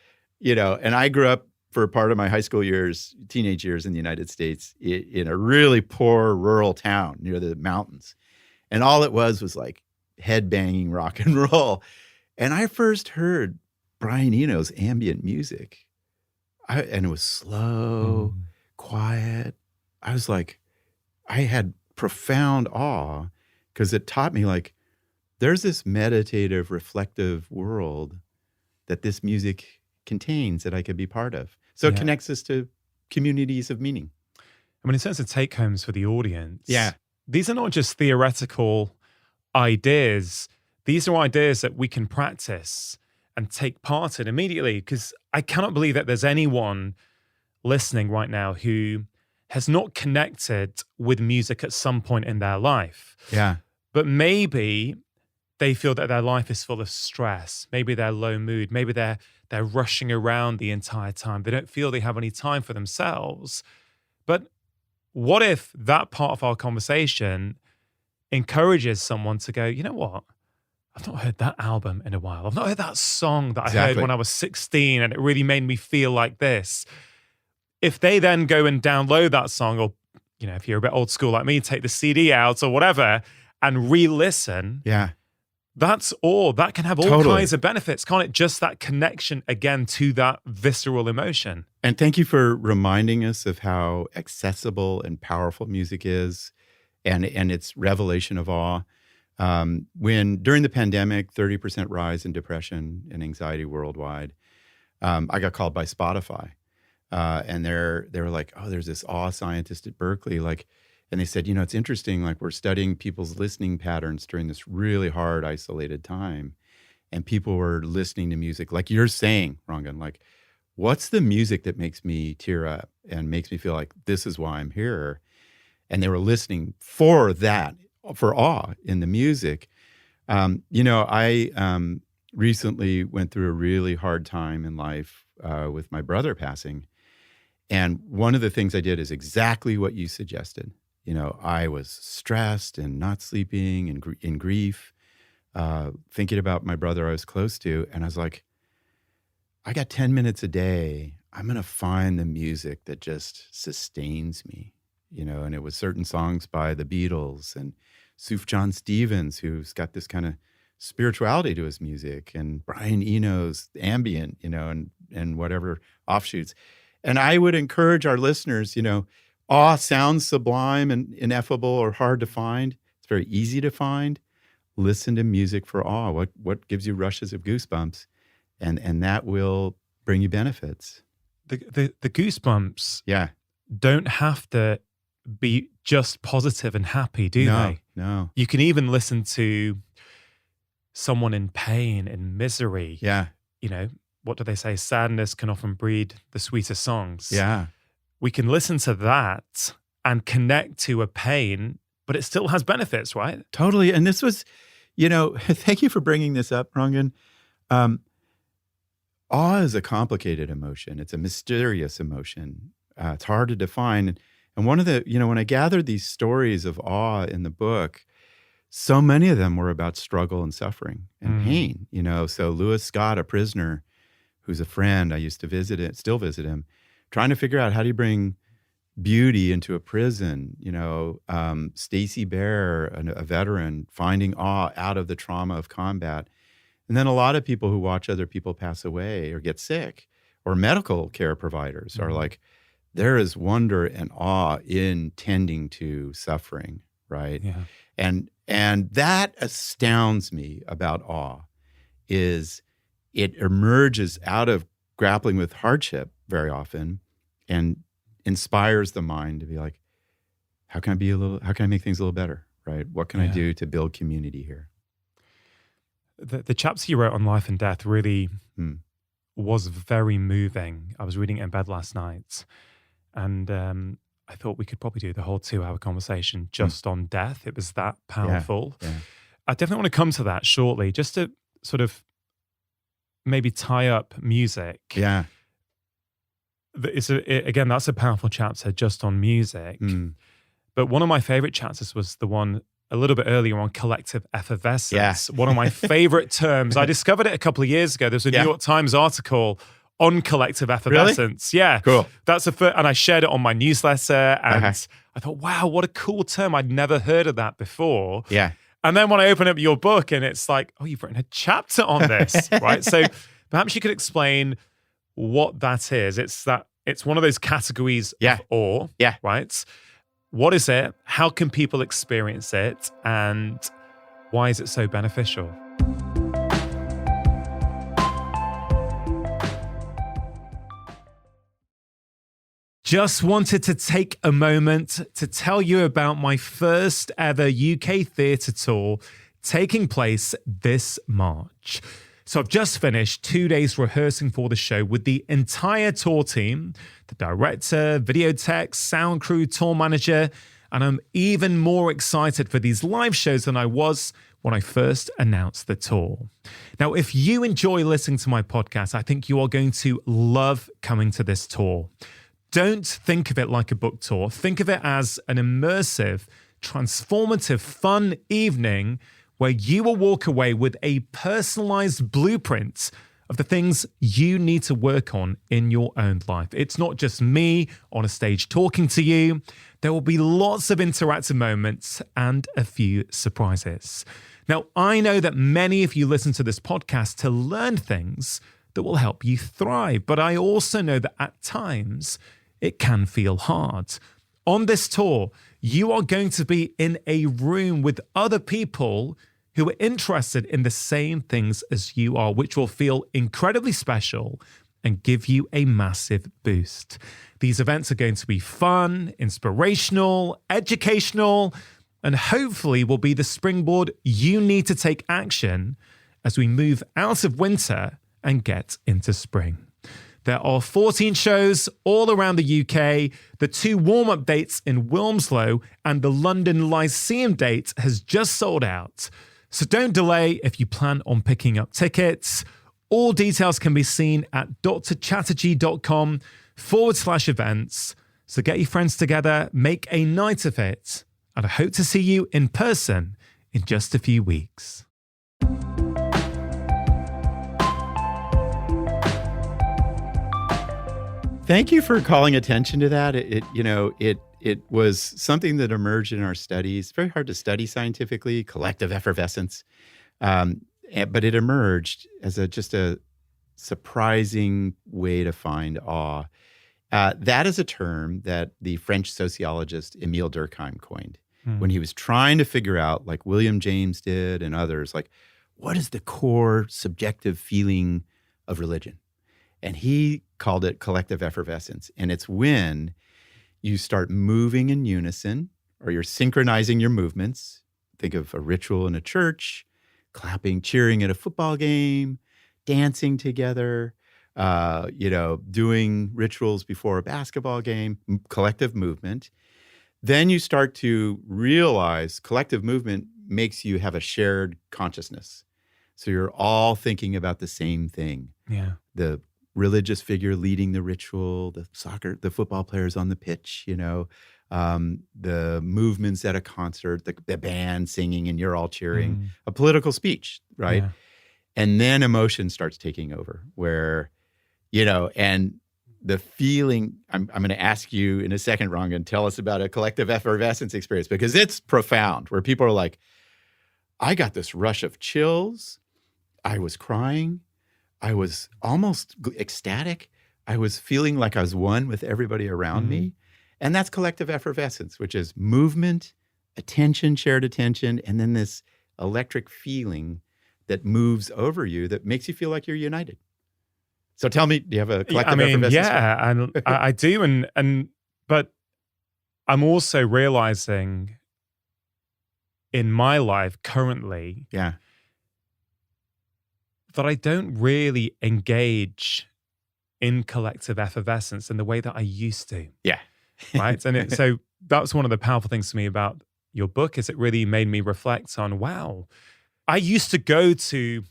and I grew up for part of my high school years, teenage years in the United States, in a really poor rural town near the mountains. And all it was like head-banging rock and roll. And I first heard Brian Eno's ambient music. And it was slow, quiet. I was like, I had profound awe because it taught me, like, there's this meditative, reflective world that this music contains that I could be part of. So it connects us to communities of meaning. I mean, in terms of take-homes for the audience, Yeah. these are not just theoretical ideas. These are ideas that we can practice and take part in immediately, because I cannot believe that there's anyone listening right now who has not connected with music at some point in their life. Yeah. But maybe they feel that their life is full of stress. Maybe they're low mood. Maybe they're rushing around the entire time. They don't feel they have any time for themselves. But what if that part of our conversation encourages someone to go, you know what? I've not heard that album in a while. I've not heard that song that I heard when I was 16 and it really made me feel like this. If they then go and download that song, or, if you're a bit old school like me, take the CD out or whatever and re-listen. Yeah. That can have all kinds of benefits, can't it? Just that connection again to that visceral emotion. And thank you for reminding us of how accessible and powerful music is and its revelation of awe. When during the pandemic, 30% rise in depression and anxiety worldwide, I got called by Spotify. And they were like, oh, there's this awe scientist at Berkeley, and they said, it's interesting, like, we're studying people's listening patterns during this really hard, isolated time. And people were listening to music, like you're saying, Rangan, like, what's the music that makes me tear up and makes me feel like this is why I'm here? And they were listening for that, for awe in the music. I recently went through a really hard time in life with my brother passing. And one of the things I did is exactly what you suggested. I was stressed and not sleeping and in grief, thinking about my brother I was close to. And I was like, I got 10 minutes a day. I'm going to find the music that just sustains me, and it was certain songs by the Beatles and Sufjan Stevens, who's got this kind of spirituality to his music, and Brian Eno's ambient, and whatever offshoots. And I would encourage our listeners, awe sounds sublime and ineffable or hard to find. It's very easy to find. Listen to music for awe. What gives you rushes of goosebumps, and that will bring you benefits. The goosebumps Yeah. don't have to be just positive and happy, do they? No. You can even listen to someone in pain, in misery. Yeah. You know, what do they say? Sadness can often breed the sweetest songs. Yeah. We can listen to that and connect to a pain, but it still has benefits, right? Totally. And this was, thank you for bringing this up, Rangan. Awe is a complicated emotion. It's a mysterious emotion. It's hard to define. And one of the, when I gathered these stories of awe in the book, so many of them were about struggle and suffering and pain, So Lewis Scott, a prisoner who's a friend, I used to still visit him, trying to figure out how do you bring beauty into a prison, Stacy Bear, a veteran, finding awe out of the trauma of combat. And then a lot of people who watch other people pass away or get sick, or medical care providers are like, there is wonder and awe in tending to suffering, right? Yeah. And that astounds me about awe, is it emerges out of grappling with hardship very often and inspires the mind to be like, how can I make things a little better, right? What can I do to build community here? The chapter you wrote on life and death really was very moving. I was reading it in bed last night, and I thought we could probably do the whole 2-hour conversation just on death. It was that powerful. Yeah. I definitely want to come to that shortly, just to sort of maybe tie up music. Yeah. Again, that's a powerful chapter just on music. But one of my favorite chapters was the one a little bit earlier on collective effervescence. Yeah. One of my favorite terms. I discovered it a couple of years ago. There's a New York Times article on collective effervescence. Really? Yeah. Cool. That's and I shared it on my newsletter, and I thought, wow, what a cool term. I'd never heard of that before. Yeah. And then when I open up your book and it's like, oh, you've written a chapter on this, right? So perhaps you could explain what that is. It's one of those categories of awe, right? What is it? How can people experience it? And why is it so beneficial? Just wanted to take a moment to tell you about my first ever UK theatre tour taking place this March. So I've just finished 2 days rehearsing for the show with the entire tour team, the director, video tech, sound crew, tour manager, and I'm even more excited for these live shows than I was when I first announced the tour. Now, if you enjoy listening to my podcast, I think you are going to love coming to this tour. Don't think of it like a book tour. Think of it as an immersive, transformative, fun evening where you will walk away with a personalized blueprint of the things you need to work on in your own life. It's not just me on a stage talking to you. There will be lots of interactive moments and a few surprises. Now, I know that many of you listen to this podcast to learn things that will help you thrive, but I also know that at times it can feel hard. On this tour, you are going to be in a room with other people who are interested in the same things as you are, which will feel incredibly special and give you a massive boost. These events are going to be fun, inspirational, educational, and hopefully will be the springboard you need to take action as we move out of winter and get into spring. There are 14 shows all around the UK. The 2 warm-up dates in Wilmslow and the London Lyceum date has just sold out. So don't delay if you plan on picking up tickets. All details can be seen at drchatterjee.com/events. So get your friends together, make a night of it, and I hope to see you in person in just a few weeks. Thank you for calling attention to that. It was something that emerged in our studies. It's very hard to study scientifically, collective effervescence, but it emerged as just a surprising way to find awe. That is a term that the French sociologist Émile Durkheim coined. when he was trying to figure out, like William James did and others, like, what is the core subjective feeling of religion? And he called it collective effervescence. And it's when you start moving in unison, or you're synchronizing your movements. Think of a ritual in a church, clapping, cheering at a football game, dancing together, doing rituals before a basketball game, collective movement. Then you start to realize collective movement makes you have a shared consciousness. So you're all thinking about the same thing. Yeah. The religious figure leading the ritual, the football players on the pitch, the movements at a concert, the band singing and you're all cheering, a political speech, right? Yeah. And then emotion starts taking over where, and the feeling, I'm going to ask you in a second, Rangan, tell us about a collective effervescence experience, because it's profound, where people are like, I got this rush of chills. I was crying. I was almost ecstatic. I was feeling like I was one with everybody around me. And that's collective effervescence, which is movement, attention, shared attention, and then this electric feeling that moves over you that makes you feel like you're united. So tell me, do you have a collective effervescence? Yeah, and I do, but I'm also realizing in my life currently, yeah, that I don't really engage in collective effervescence in the way that I used to. Yeah. Right. And so that's one of the powerful things to me about your book, is it really made me reflect on, wow, I used to go to,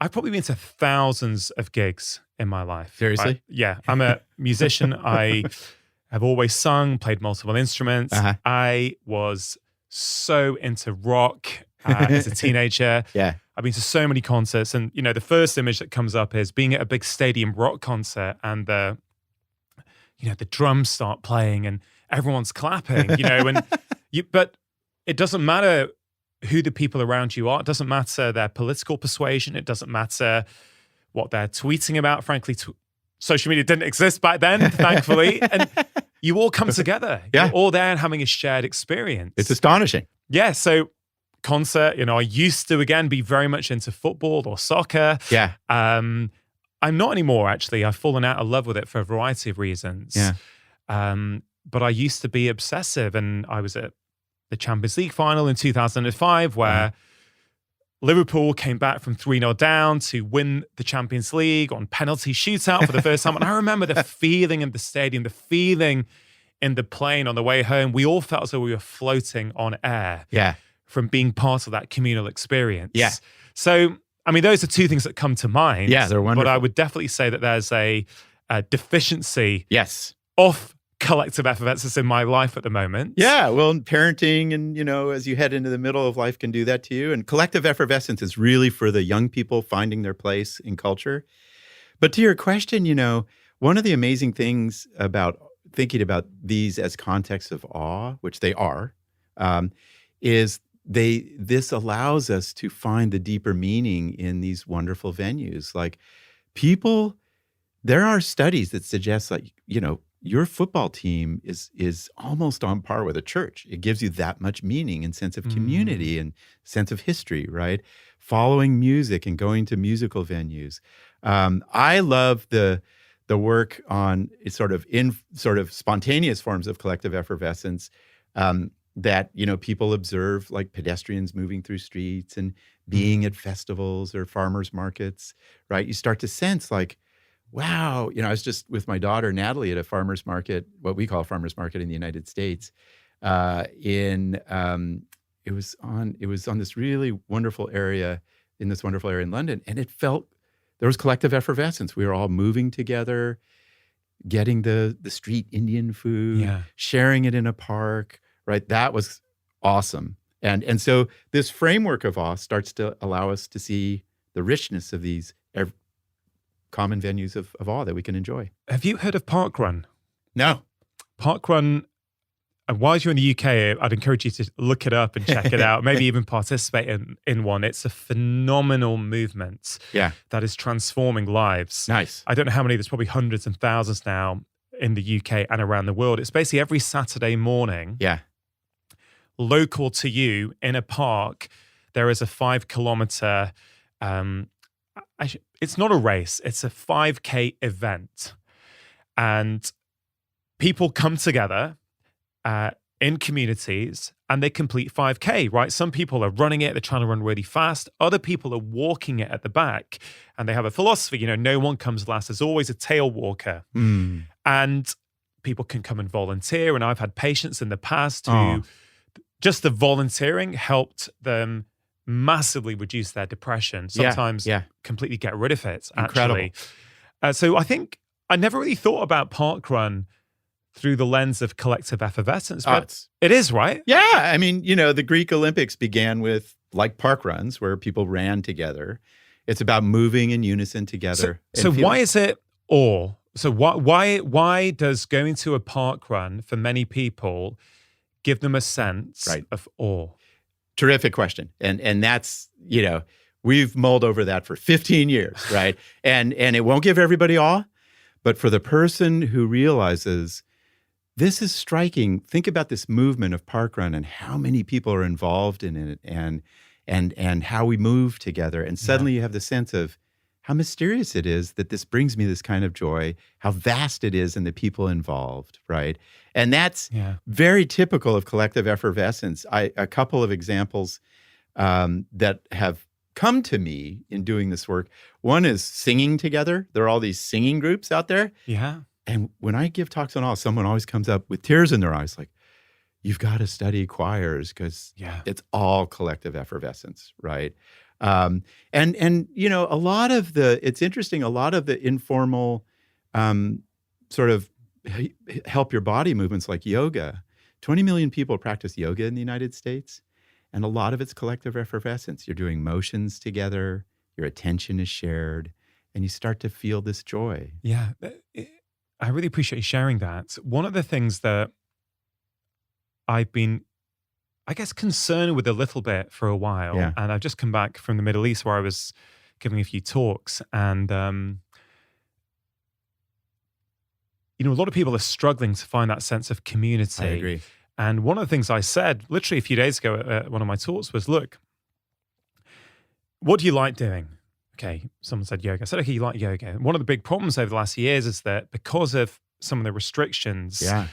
I've probably been to thousands of gigs in my life. Seriously? Right? Yeah. I'm a musician. I have always sung, played multiple instruments. I was so into rock as a teenager. Yeah. I've been to so many concerts, and the first image that comes up is being at a big stadium rock concert, and the drums start playing and everyone's clapping, but it doesn't matter who the people around you are. It doesn't matter their political persuasion. It doesn't matter what they're tweeting about. Frankly, social media didn't exist back then, thankfully, and you all come together. Yeah. You're all there and having a shared experience. It's astonishing. Yeah. So concert, I used to, again, be very much into football or soccer. Yeah. I'm not anymore, actually. I've fallen out of love with it for a variety of reasons. Yeah. But I used to be obsessive, and I was at the Champions League final in 2005 where Liverpool came back from 3-0 down to win the Champions League on penalty shootout for the first time. And I remember the feeling in the stadium, the feeling in the plane on the way home. We all felt as though we were floating on air. Yeah. From being part of that communal experience. Yeah. So, those are two things that come to mind. Yeah, they're wonderful. But I would definitely say that there's a deficiency Yes. of collective effervescence in my life at the moment. Yeah, well, parenting and, as you head into the middle of life can do that to you. And collective effervescence is really for the young people finding their place in culture. But to your question, one of the amazing things about thinking about these as contexts of awe, which they are, is this allows us to find the deeper meaning in these wonderful venues. Like there are studies that suggest, like, your football team is almost on par with a church. It gives you that much meaning and sense of community and sense of history, right? Following music and going to musical venues. I love the work on sort of spontaneous forms of collective effervescence that, people observe, like pedestrians moving through streets and being at festivals or farmers markets, right? You start to sense, like, wow, I was just with my daughter, Natalie, at a farmer's market, what we call a farmer's market in the United States. It was on this really wonderful area, in London. And it felt, there was collective effervescence. We were all moving together, getting the street Indian food, sharing it in a park, right? That was awesome. And so this framework of awe starts to allow us to see the richness of these common venues of awe that we can enjoy. Have you heard of Parkrun? No. Parkrun, while you're in the UK, I'd encourage you to look it up and check it out, maybe even participate in one. It's a phenomenal movement that is transforming lives. Nice. I don't know how many, there's probably hundreds and thousands now in the UK and around the world. It's basically every Saturday morning. Yeah. local to you in a park, there is a 5 kilometer, it's not a race, it's a 5K event. And people come together in communities and they complete 5K, right? Some people are running it, they're trying to run really fast. Other people are walking it at the back, and they have a philosophy, no one comes last. There's always a tail walker. And people can come and volunteer. And I've had patients in the past who just the volunteering helped them massively reduce their depression, sometimes completely get rid of it, actually. So I think I never really thought about parkrun through the lens of collective effervescence, but it is, right? Yeah. I mean, the Greek Olympics began with like park runs where people ran together. It's about moving in unison together. So why is it awe? So why does going to a park run for many people give them a sense of awe? Terrific question. And that's, we've mulled over that for 15 years, right? And it won't give everybody awe, but for the person who realizes this is striking, think about this movement of parkrun and how many people are involved in it and how we move together. And suddenly you have the sense of how mysterious it is that this brings me this kind of joy, how vast it is in the people involved, right? And that's very typical of collective effervescence. A couple of examples that have come to me in doing this work. One is singing together. There are all these singing groups out there. Yeah. And when I give talks on awe, someone always comes up with tears in their eyes like, you've got to study choirs because it's all collective effervescence, right? And a lot of it's interesting, a lot of the informal sort of help your body movements like yoga, 20 million people practice yoga in the United States, and a lot of it's collective effervescence. You're doing motions together, your attention is shared, and you start to feel this joy. Yeah, I really appreciate you sharing that. One of the things that I've been, I guess, concerned with a little bit for a while, and I've just come back from the Middle East where I was giving a few talks, and a lot of people are struggling to find that sense of community. I agree. And one of the things I said literally a few days ago at one of my talks was, look, what do you like doing? Okay, someone said yoga. I said, okay, you like yoga. And one of the big problems over the last years is that because of some of the restrictions that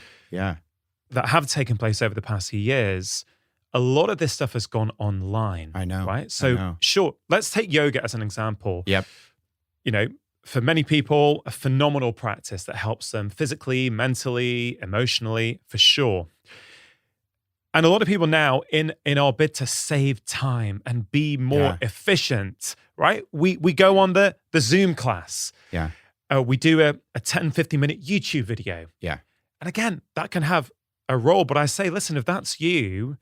have taken place over the past few years, a lot of this stuff has gone online. I know. Right? So sure, let's take yoga as an example. Yep. For many people, a phenomenal practice that helps them physically, mentally, emotionally, for sure. And a lot of people now, in our bid to save time and be more efficient, right? We go on the Zoom class. Yeah. We do a 10, 15-minute YouTube video. Yeah. And again, that can have a role. But I say, listen, if that's you,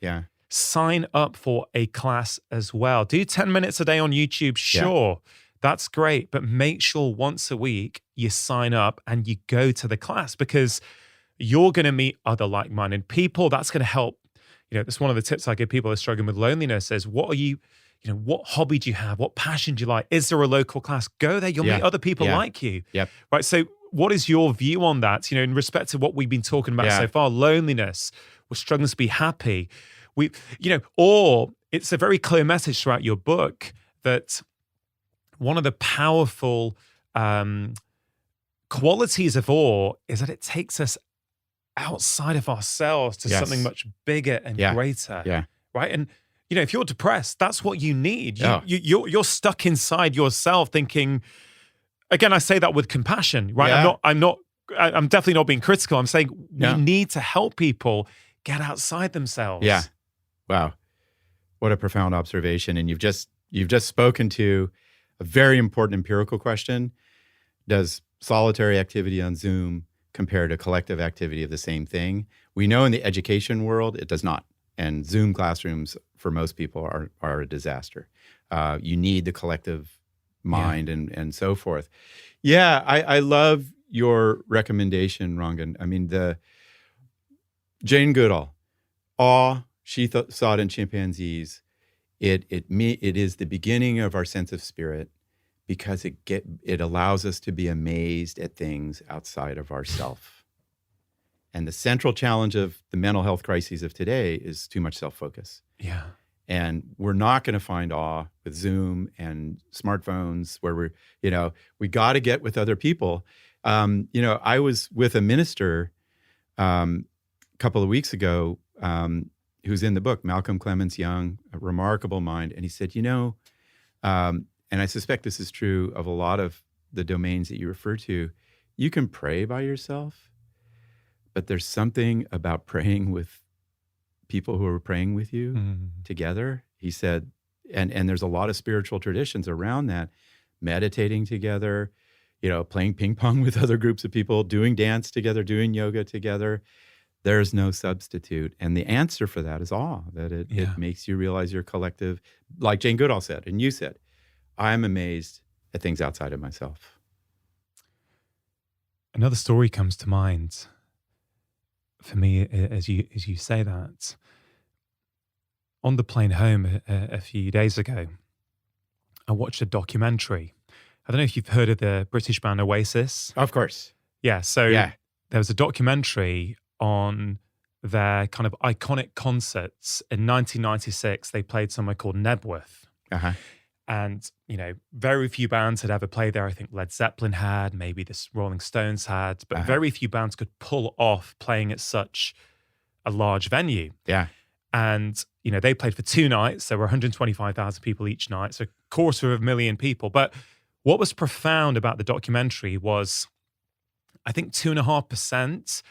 sign up for a class as well. Do 10 minutes a day on YouTube, sure. That's great. But make sure once a week you sign up and you go to the class, because you're going to meet other like-minded people. That's going to help. That's one of the tips I give people who are struggling with loneliness is, what are you, what hobby do you have? What passion do you like? Is there a local class? Go there. You'll meet other people like you. Yep. Right. So what is your view on that? In respect to what we've been talking about so far, loneliness, we're struggling to be happy. Or it's a very clear message throughout your book that one of the powerful qualities of awe is that it takes us outside of ourselves to something much bigger and greater. Yeah. Right. And, if you're depressed, that's what you need. You're stuck inside yourself thinking, again, I say that with compassion, right? Yeah. I'm definitely not being critical. I'm saying we need to help people get outside themselves. Yeah. Wow. What a profound observation. And you've just spoken to a very important empirical question. Does solitary activity on Zoom compare to collective activity of the same thing? We know in the education world, it does not. And Zoom classrooms for most people are a disaster. You need the collective mind and so forth. Yeah, I love your recommendation, Rangan. I mean, the Jane Goodall, awe, she saw it in chimpanzees. It is the beginning of our sense of spirit, because it allows us to be amazed at things outside of ourself. And the central challenge of the mental health crises of today is too much self-focus. Yeah. And we're not going to find awe with Zoom and smartphones where we got to get with other people. I was with a minister a couple of weeks ago who's in the book, Malcolm Clements Young, a remarkable mind. And he said, and I suspect this is true of a lot of the domains that you refer to, you can pray by yourself, but there's something about praying with people who are praying with you together. He said, and there's a lot of spiritual traditions around that, meditating together, playing ping pong with other groups of people, doing dance together, doing yoga together. There's no substitute. And the answer for that is awe, that it makes you realize you're collective. Like Jane Goodall said, and you said, I'm amazed at things outside of myself. Another story comes to mind for me as you say that. On the plane home a few days ago, I watched a documentary. I don't know if you've heard of the British band Oasis. Of course. Yeah. So there was a documentary on their kind of iconic concerts. In 1996, they played somewhere called Nebworth. Uh-huh. And, very few bands had ever played there. I think Led Zeppelin had, maybe the Rolling Stones had, but very few bands could pull off playing at such a large venue. Yeah. And, they played for 2 nights. There were 125,000 people each night, so 250,000 people. But what was profound about the documentary was, I think 2.5%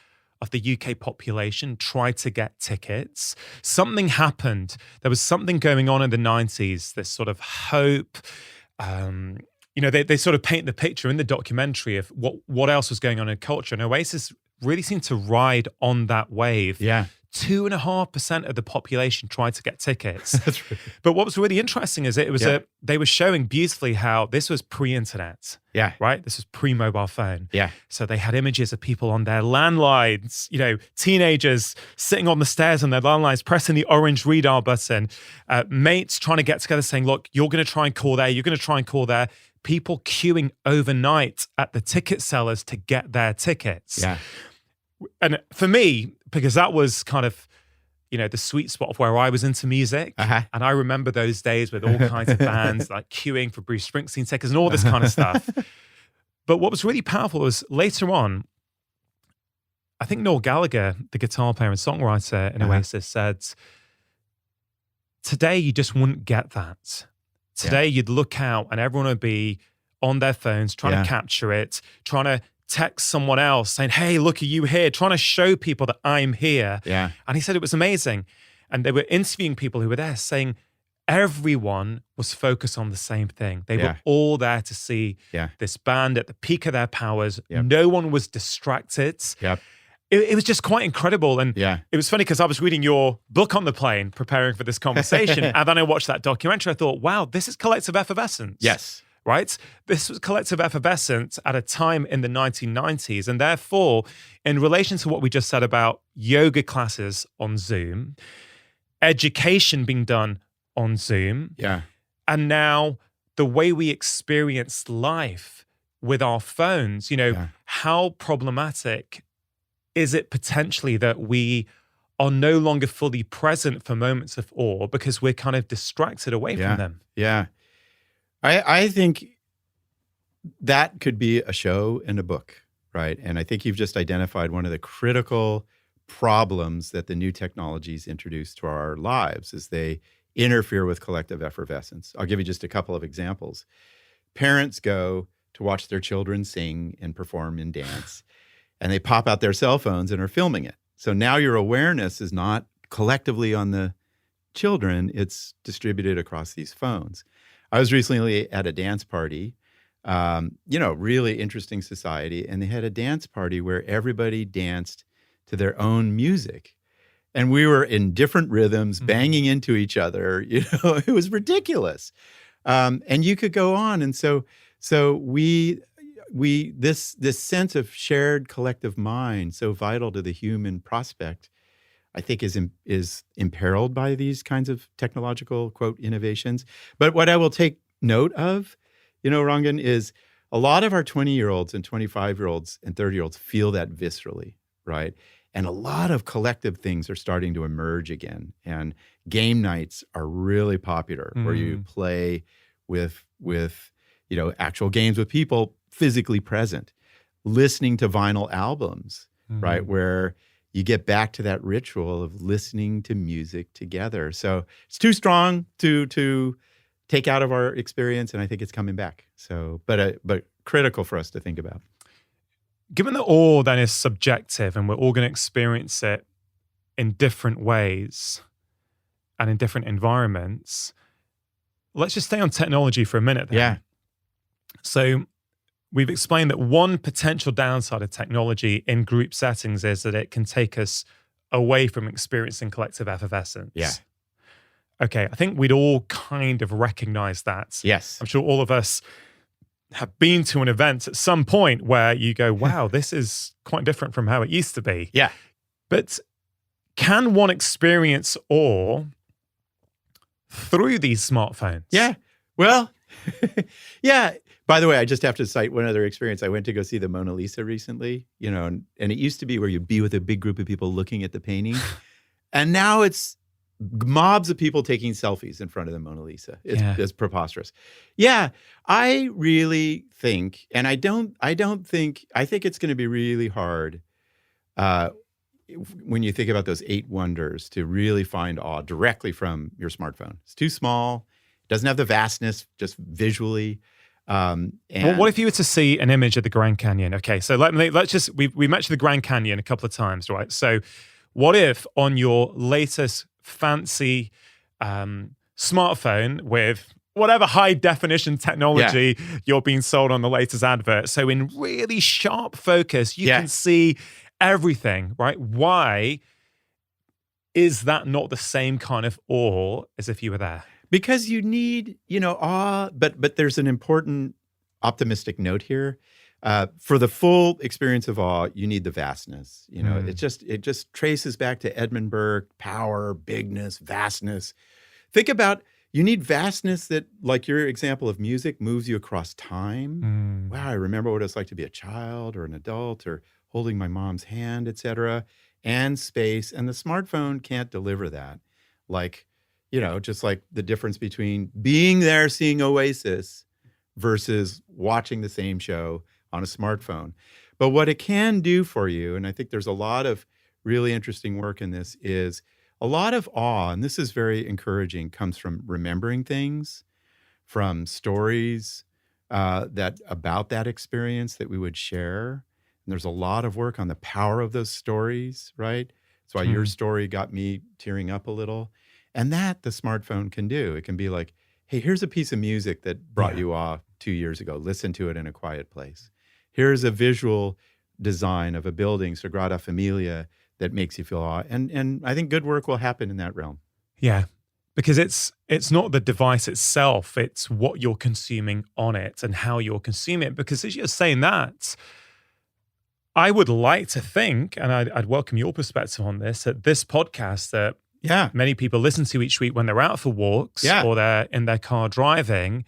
of the UK population tried to get tickets. Something happened. There was something going on in the 90s, this sort of hope. They sort of paint the picture in the documentary of what else was going on in culture. And Oasis really seemed to ride on that wave. Yeah. 2.5% of the population tried to get tickets. That's right. But what was really interesting is they were showing beautifully how this was pre-internet. Yeah. Right? This was pre-mobile phone. Yeah. So they had images of people on their landlines, teenagers sitting on the stairs on their landlines, pressing the orange redial button, mates trying to get together saying, look, you're going to try and call there, you're going to try and call there. People queuing overnight at the ticket sellers to get their tickets. Yeah. And for me, because that was kind of, the sweet spot of where I was into music. Uh-huh. And I remember those days with all kinds of bands like queuing for Bruce Springsteen tickets and all this kind of stuff. But what was really powerful was later on, I think Noel Gallagher, the guitar player and songwriter in Oasis, said, today you just wouldn't get that. Today you'd look out and everyone would be on their phones trying to capture it, trying to text someone else saying, hey, look, are you here? Trying to show people that I'm here. Yeah. And he said it was amazing. And they were interviewing people who were there saying everyone was focused on the same thing. They were all there to see this band at the peak of their powers. Yep. No one was distracted. Yep. It was just quite incredible. And it was funny because I was reading your book on the plane, preparing for this conversation. And then I watched that documentary. I thought, wow, this is collective effervescence. Yes. Right? This was collective effervescence at a time in the 1990s. And therefore, in relation to what we just said about yoga classes on Zoom, education being done on Zoom, and now the way we experience life with our phones, how problematic is it potentially that we are no longer fully present for moments of awe because we're kind of distracted away from them? Yeah. I think that could be a show and a book, right? And I think you've just identified one of the critical problems that the new technologies introduce to our lives is they interfere with collective effervescence. I'll give you just a couple of examples. Parents go to watch their children sing and perform in dance, and they pop out their cell phones and are filming it. So now your awareness is not collectively on the children, it's distributed across these phones. I was recently at a dance party, really interesting society, and they had a dance party where everybody danced to their own music. And we were in different rhythms, banging into each other. It was ridiculous. And you could go on. And so this sense of shared collective mind, so vital to the human prospect, I think is imperiled by these kinds of technological, quote, innovations. But what I will take note of, Rangan, is a lot of our 20-year-olds and 25-year-olds and 30-year-olds feel that viscerally, right? And a lot of collective things are starting to emerge again. And game nights are really popular, where you play with actual games with people physically present, listening to vinyl albums, right? Where you get back to that ritual of listening to music together. So it's too strong to take out of our experience, and I think it's coming back. So, but critical for us to think about. Given that awe then is subjective and we're all going to experience it in different ways and in different environments, let's just stay on technology for a minute then. Yeah. So we've explained that one potential downside of technology in group settings is that it can take us away from experiencing collective effervescence. Yeah. Okay, I think we'd all kind of recognize that. Yes. I'm sure all of us have been to an event at some point where you go, wow, this is quite different from how it used to be. Yeah. But can one experience awe through these smartphones? Yeah. Well, yeah. By the way, I just have to cite one other experience. I went to go see the Mona Lisa recently, and it used to be where you'd be with a big group of people looking at the painting. And now it's mobs of people taking selfies in front of the Mona Lisa. It's preposterous. Yeah, I really think, and I think it's going to be really hard when you think about those 8 wonders to really find awe directly from your smartphone. It's too small. It doesn't have the vastness just visually. Well, what if you were to see an image of the Grand Canyon? Okay, so let's just, we mentioned the Grand Canyon a couple of times, right? So what if on your latest fancy smartphone with whatever high definition technology you're being sold on the latest advert, so in really sharp focus, you can see everything, right? Why is that not the same kind of awe as if you were there? Because you need, awe, but there's an important optimistic note here. For the full experience of awe, you need the vastness. It just traces back to Edmund Burke: power, bigness, vastness. Think about, you need vastness that, like your example of music, moves you across time. Wow, I remember what it's like to be a child or an adult or holding my mom's hand, etc. And space. And the smartphone can't deliver that. Just like the difference between being there, seeing Oasis versus watching the same show on a smartphone. But what it can do for you, and I think there's a lot of really interesting work in this, is a lot of awe, and this is very encouraging, comes from remembering things, from stories about that experience that we would share. And there's a lot of work on the power of those stories, right? That's why your story got me tearing up a little. And that the smartphone can do. It can be like, hey, here's a piece of music that brought you awe 2 years ago. Listen to it in a quiet place. Here's a visual design of a building, Sagrada Familia, that makes you feel awe. And I think good work will happen in that realm. Yeah, because it's not the device itself, it's what you're consuming on it and how you're consuming it. Because as you're saying that, I would like to think, and I'd welcome your perspective on this, that this podcast that many people listen to each week when they're out for walks or they're in their car driving.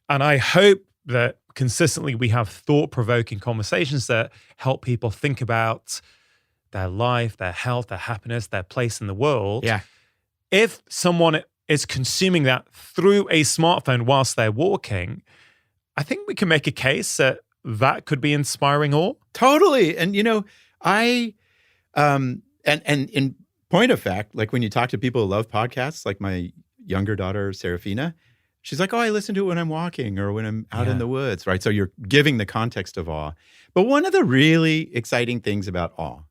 And I hope that consistently we have thought-provoking conversations that help people think about their life, their health, their happiness, their place in the world. Yeah. If someone is consuming that through a smartphone whilst they're walking, I think we can make a case that could be inspiring awe. Totally. And, and in point of fact, like when you talk to people who love podcasts, like my younger daughter, Serafina, she's like, oh, I listen to it when I'm walking or when I'm out in the woods, right? So you're giving the context of awe. But one of the really exciting things about awe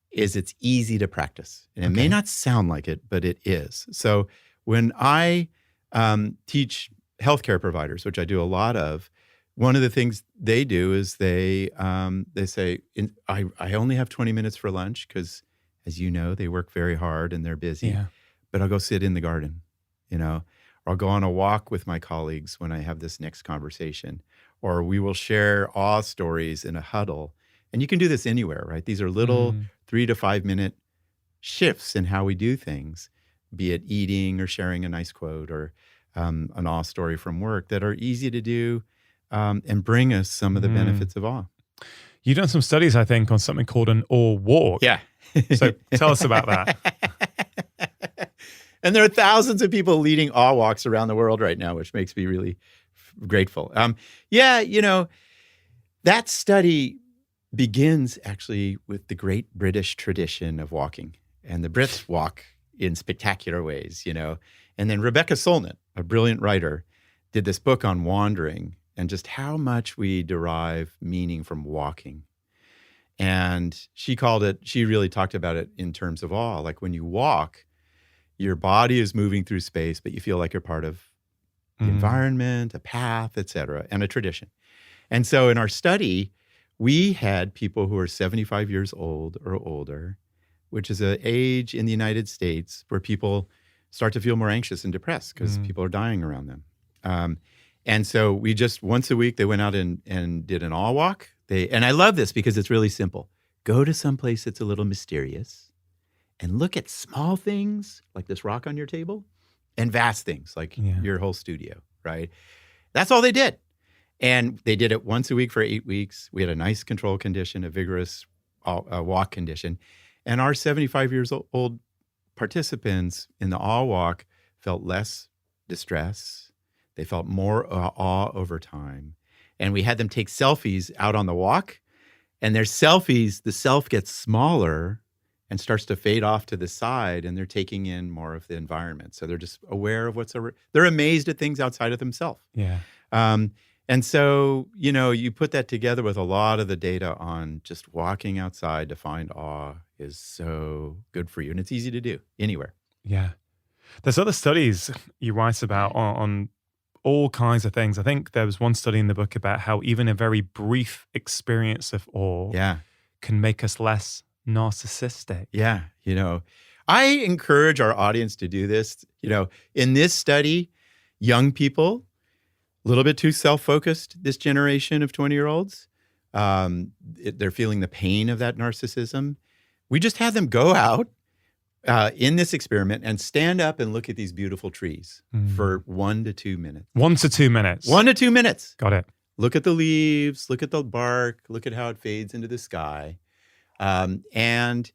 is it's easy to practice. And it may not sound like it, but it is. So when I teach healthcare providers, which I do a lot of, one of the things they do is they say, I only have 20 minutes for lunch because, as you know, they work very hard and they're busy. Yeah. But I'll go sit in the garden, or I'll go on a walk with my colleagues when I have this next conversation. Or we will share awe stories in a huddle. And you can do this anywhere, right? These are little 3 to 5 minute shifts in how we do things, be it eating or sharing a nice quote or an awe story from work, that are easy to do and bring us some of the benefits of awe. You've done some studies, I think, on something called an awe walk. Yeah. So tell us about that. And there are thousands of people leading awe walks around the world right now, which makes me really grateful. Yeah, that study begins actually with the great British tradition of walking. And the Brits walk in spectacular ways, And then Rebecca Solnit, a brilliant writer, did this book on wandering and just how much we derive meaning from walking. And she really talked about it in terms of awe. Like when you walk, your body is moving through space, but you feel like you're part of the environment, a path, et cetera, and a tradition. And so in our study, we had people who are 75 years old or older, which is an age in the United States where people start to feel more anxious and depressed because people are dying around them. And so we just, once a week, they went out and did an awe walk. And I love this because it's really simple. Go to some place that's a little mysterious and look at small things like this rock on your table and vast things like your whole studio, right? That's all they did. And they did it once a week for 8 weeks. We had a nice control condition, a vigorous walk condition. And our 75 years old participants in the awe walk felt less distress. They felt more awe over time. And we had them take selfies out on the walk. And their selfies, the self gets smaller and starts to fade off to the side. And they're taking in more of the environment. So they're just aware of they're amazed at things outside of themselves. Yeah. And so, you put that together with a lot of the data on just walking outside to find awe is so good for you. And it's easy to do anywhere. Yeah. There's other studies you write about on all kinds of things. I think there was one study in the book about how even a very brief experience of awe can make us less narcissistic. Yeah. I encourage our audience to do this. In this study, young people, a little bit too self-focused, this generation of 20-year-olds. They're feeling the pain of that narcissism. We just had them go out in this experiment and stand up and look at these beautiful trees for 1 to 2 minutes. 1 to 2 minutes. 1 to 2 minutes. Got it. Look at the leaves, look at the bark, look at how it fades into the sky. And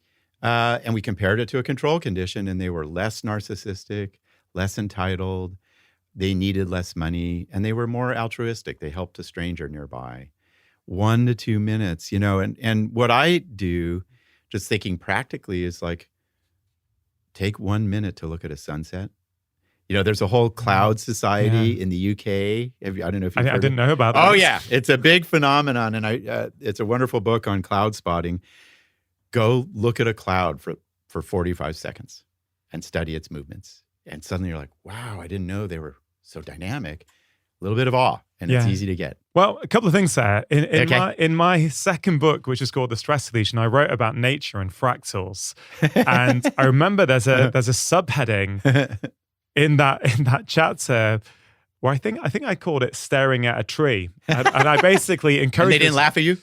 we compared it to a control condition, and they were less narcissistic, less entitled. They needed less money, and they were more altruistic. They helped a stranger nearby. 1 to 2 minutes, and what I do, just thinking practically, is like, take 1 minute to look at a sunset. There's a whole cloud society in the UK. I don't know if you've heard. I didn't know about that. Oh yeah, it's a big phenomenon, and it's a wonderful book on cloud spotting. Go look at a cloud for 45 seconds and study its movements, and suddenly you're like, wow, I didn't know they were so dynamic. A little bit of awe, and it's easy to get. Well, a couple of things there. In my second book, which is called The Stress Solution, I wrote about nature and fractals. And I remember there's a subheading in that chapter where I think I called it "Staring at a Tree," and I basically encouraged. And they didn't laugh at you?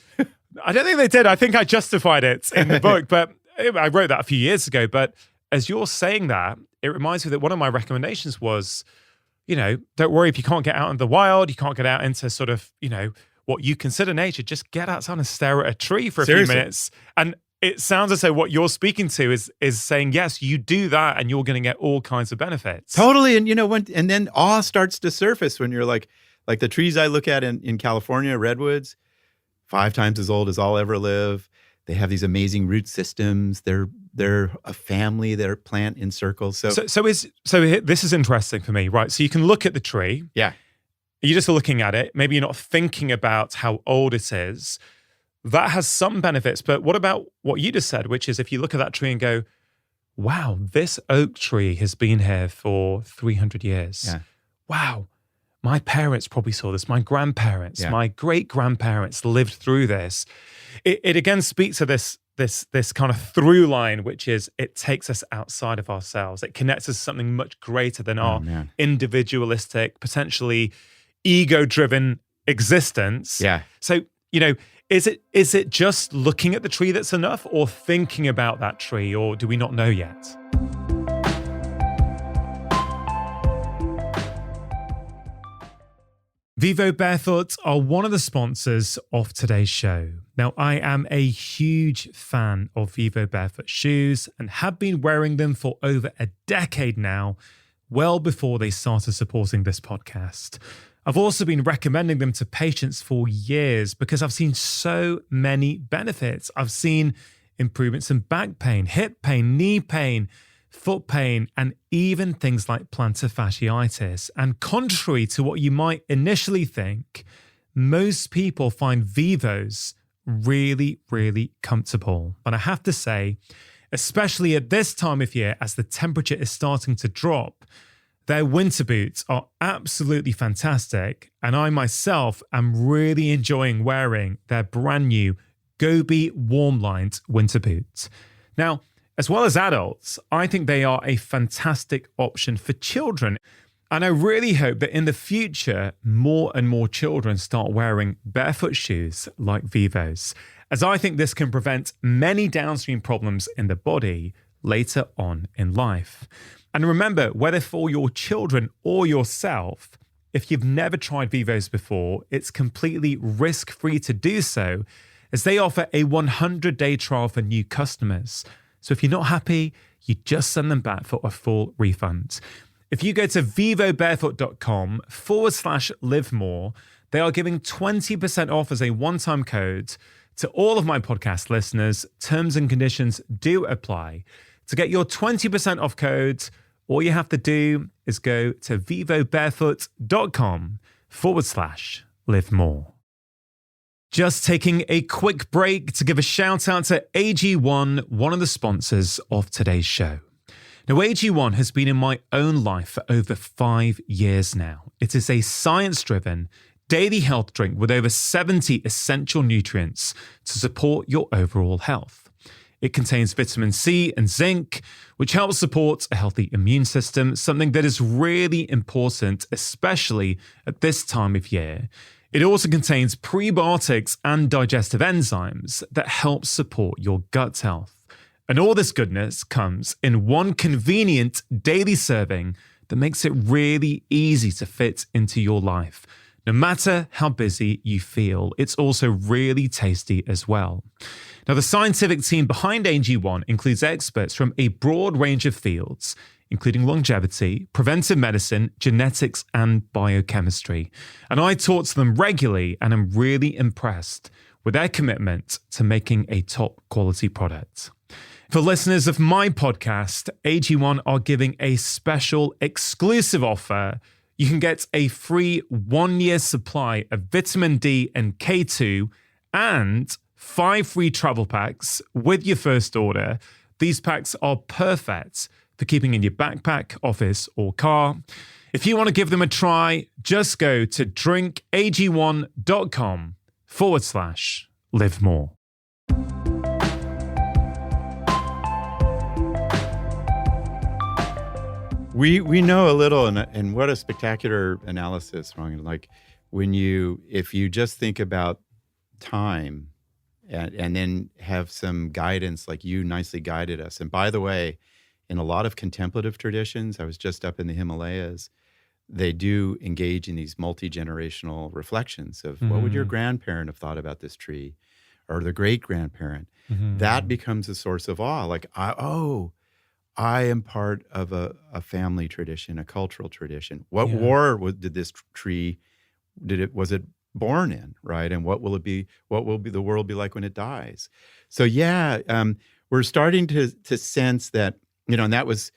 I don't think they did. I think I justified it in the book, but I wrote that a few years ago. But as you're saying that, it reminds me that one of my recommendations was, don't worry if you can't get out in the wild, you can't get out into sort of, what you consider nature, just get outside and stare at a tree for a few minutes. And it sounds as though what you're speaking to is saying, yes, you do that and you're going to get all kinds of benefits. Totally. And and then awe starts to surface when you're like the trees I look at in California, redwoods, 5 times as old as I'll ever live. They have these amazing root systems. They're a family. They're plant in circles. So this is interesting for me, right? So you can look at the tree. Yeah. You're just looking at it. Maybe you're not thinking about how old it is. That has some benefits. But what about what you just said, which is if you look at that tree and go, wow, this oak tree has been here for 300 years. Yeah. Wow. My parents probably saw this. My grandparents, my great-grandparents lived through this. It again speaks to this kind of through line, which is it takes us outside of ourselves. It connects us to something much greater than our individualistic, potentially ego-driven existence. Yeah. So, is it just looking at the tree that's enough, or thinking about that tree, or do we not know yet? Vivo Barefoot are one of the sponsors of today's show. Now, I am a huge fan of Vivo barefoot shoes and have been wearing them for over a decade now, well before they started supporting this podcast. I've also been recommending them to patients for years because I've seen so many benefits. I've seen improvements in back pain, hip pain, knee pain, foot pain, and even things like plantar fasciitis. And contrary to what you might initially think, most people find Vivos really, really comfortable. And I have to say, especially at this time of year, as the temperature is starting to drop, their winter boots are absolutely fantastic. And I myself am really enjoying wearing their brand new Gobi warm-lined winter boots. Now, as well as adults, I think they are a fantastic option for children. And I really hope that in the future, more and more children start wearing barefoot shoes like Vivos, as I think this can prevent many downstream problems in the body later on in life. And remember, whether for your children or yourself, if you've never tried Vivos before, it's completely risk-free to do so, as they offer a 100-day trial for new customers. So if you're not happy, you just send them back for a full refund. If you go to vivobarefoot.com/livemore, they are giving 20% off as a one-time code to all of my podcast listeners. Terms and conditions do apply. To get your 20% off code, all you have to do is go to vivobarefoot.com/livemore. Just taking a quick break to give a shout out to AG1, one of the sponsors of today's show. Now, AG1 has been in my own life for over 5 years now. It is a science-driven daily health drink with over 70 essential nutrients to support your overall health. It contains vitamin C and zinc, which helps support a healthy immune system, something that is really important, especially at this time of year. It also contains prebiotics and digestive enzymes that help support your gut health. And all this goodness comes in one convenient daily serving that makes it really easy to fit into your life. No matter how busy you feel, it's also really tasty as well. Now, the scientific team behind AG1 includes experts from a broad range of fields, including longevity, preventive medicine, genetics, and biochemistry. And I talk to them regularly and am really impressed with their commitment to making a top quality product. For listeners of my podcast, AG1 are giving a special exclusive offer. You can get a free 1-year supply of vitamin D and K2 and 5 free travel packs with your first order. These packs are perfect for keeping in your backpack, office, or car. If you want to give them a try, just go to drinkag1.com/livemore. We know a little, and what a spectacular analysis, Ron. Like if you just think about time and then have some guidance, like you nicely guided us. And by the way, in a lot of contemplative traditions, I was just up in the Himalayas, they do engage in these multi-generational reflections of what would your grandparent have thought about this tree, or the great-grandparent. That becomes a source of awe. Like, I am part of a family tradition, a cultural tradition. What war did this tree, was it born in, right? And what will the world be like when it dies? So we're starting to sense that, and that was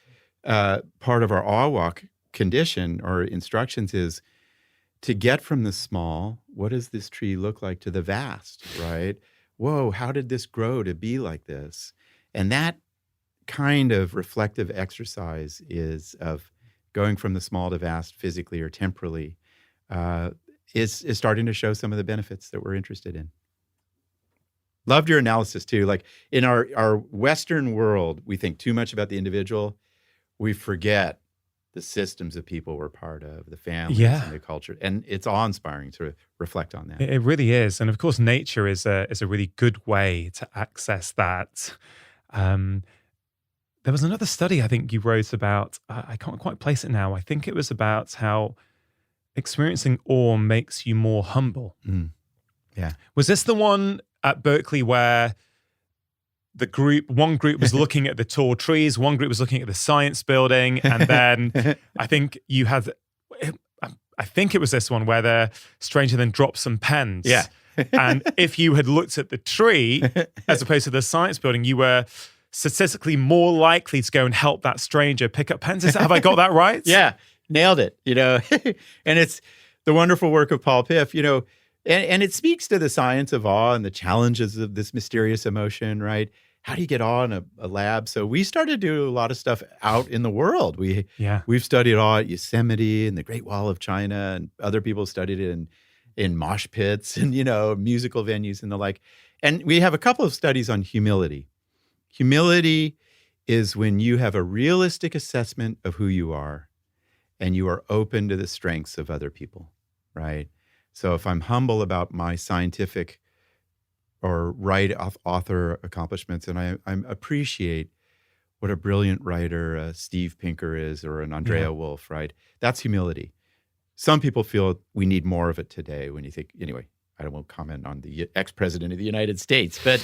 part of our awe walk condition or instructions, is to get from the small, what does this tree look like, to the vast, right? Whoa, how did this grow to be like this? And that kind of reflective exercise is of going from the small to vast physically or temporally is starting to show some of the benefits that we're interested in. Loved your analysis too. Like in our Western world, we think too much about the individual. We forget the systems of people we're part of, the families and the culture. And it's awe-inspiring to reflect on that. It really is. And of course, nature is a really good way to access that. There was another study I think you wrote about, I can't quite place it now. I think it was about how experiencing awe makes you more humble. Yeah. Was this the one at Berkeley where one group was looking at the tall trees, one group was looking at the science building, and then I think you had, I think it was this one where the stranger then dropped some pens. Yeah. And if you had looked at the tree as opposed to the science building, you were statistically more likely to go and help that stranger pick up pens. Have I got that right? Yeah, nailed it. And it's the wonderful work of Paul Piff, and it speaks to the science of awe and the challenges of this mysterious emotion, right? How do you get awe in a lab? So we started to do a lot of stuff out in the world. We've studied awe at Yosemite and the Great Wall of China, and other people studied it in mosh pits and, musical venues and the like. And we have a couple of studies on humility. Humility is when you have a realistic assessment of who you are and you are open to the strengths of other people, right? So if I'm humble about my scientific or author accomplishments, and I appreciate what a brilliant writer Steve Pinker is, or an Andrea Wolf, right? That's humility. Some people feel we need more of it today. When you think, anyway, I won't comment on the ex-president of the United States, but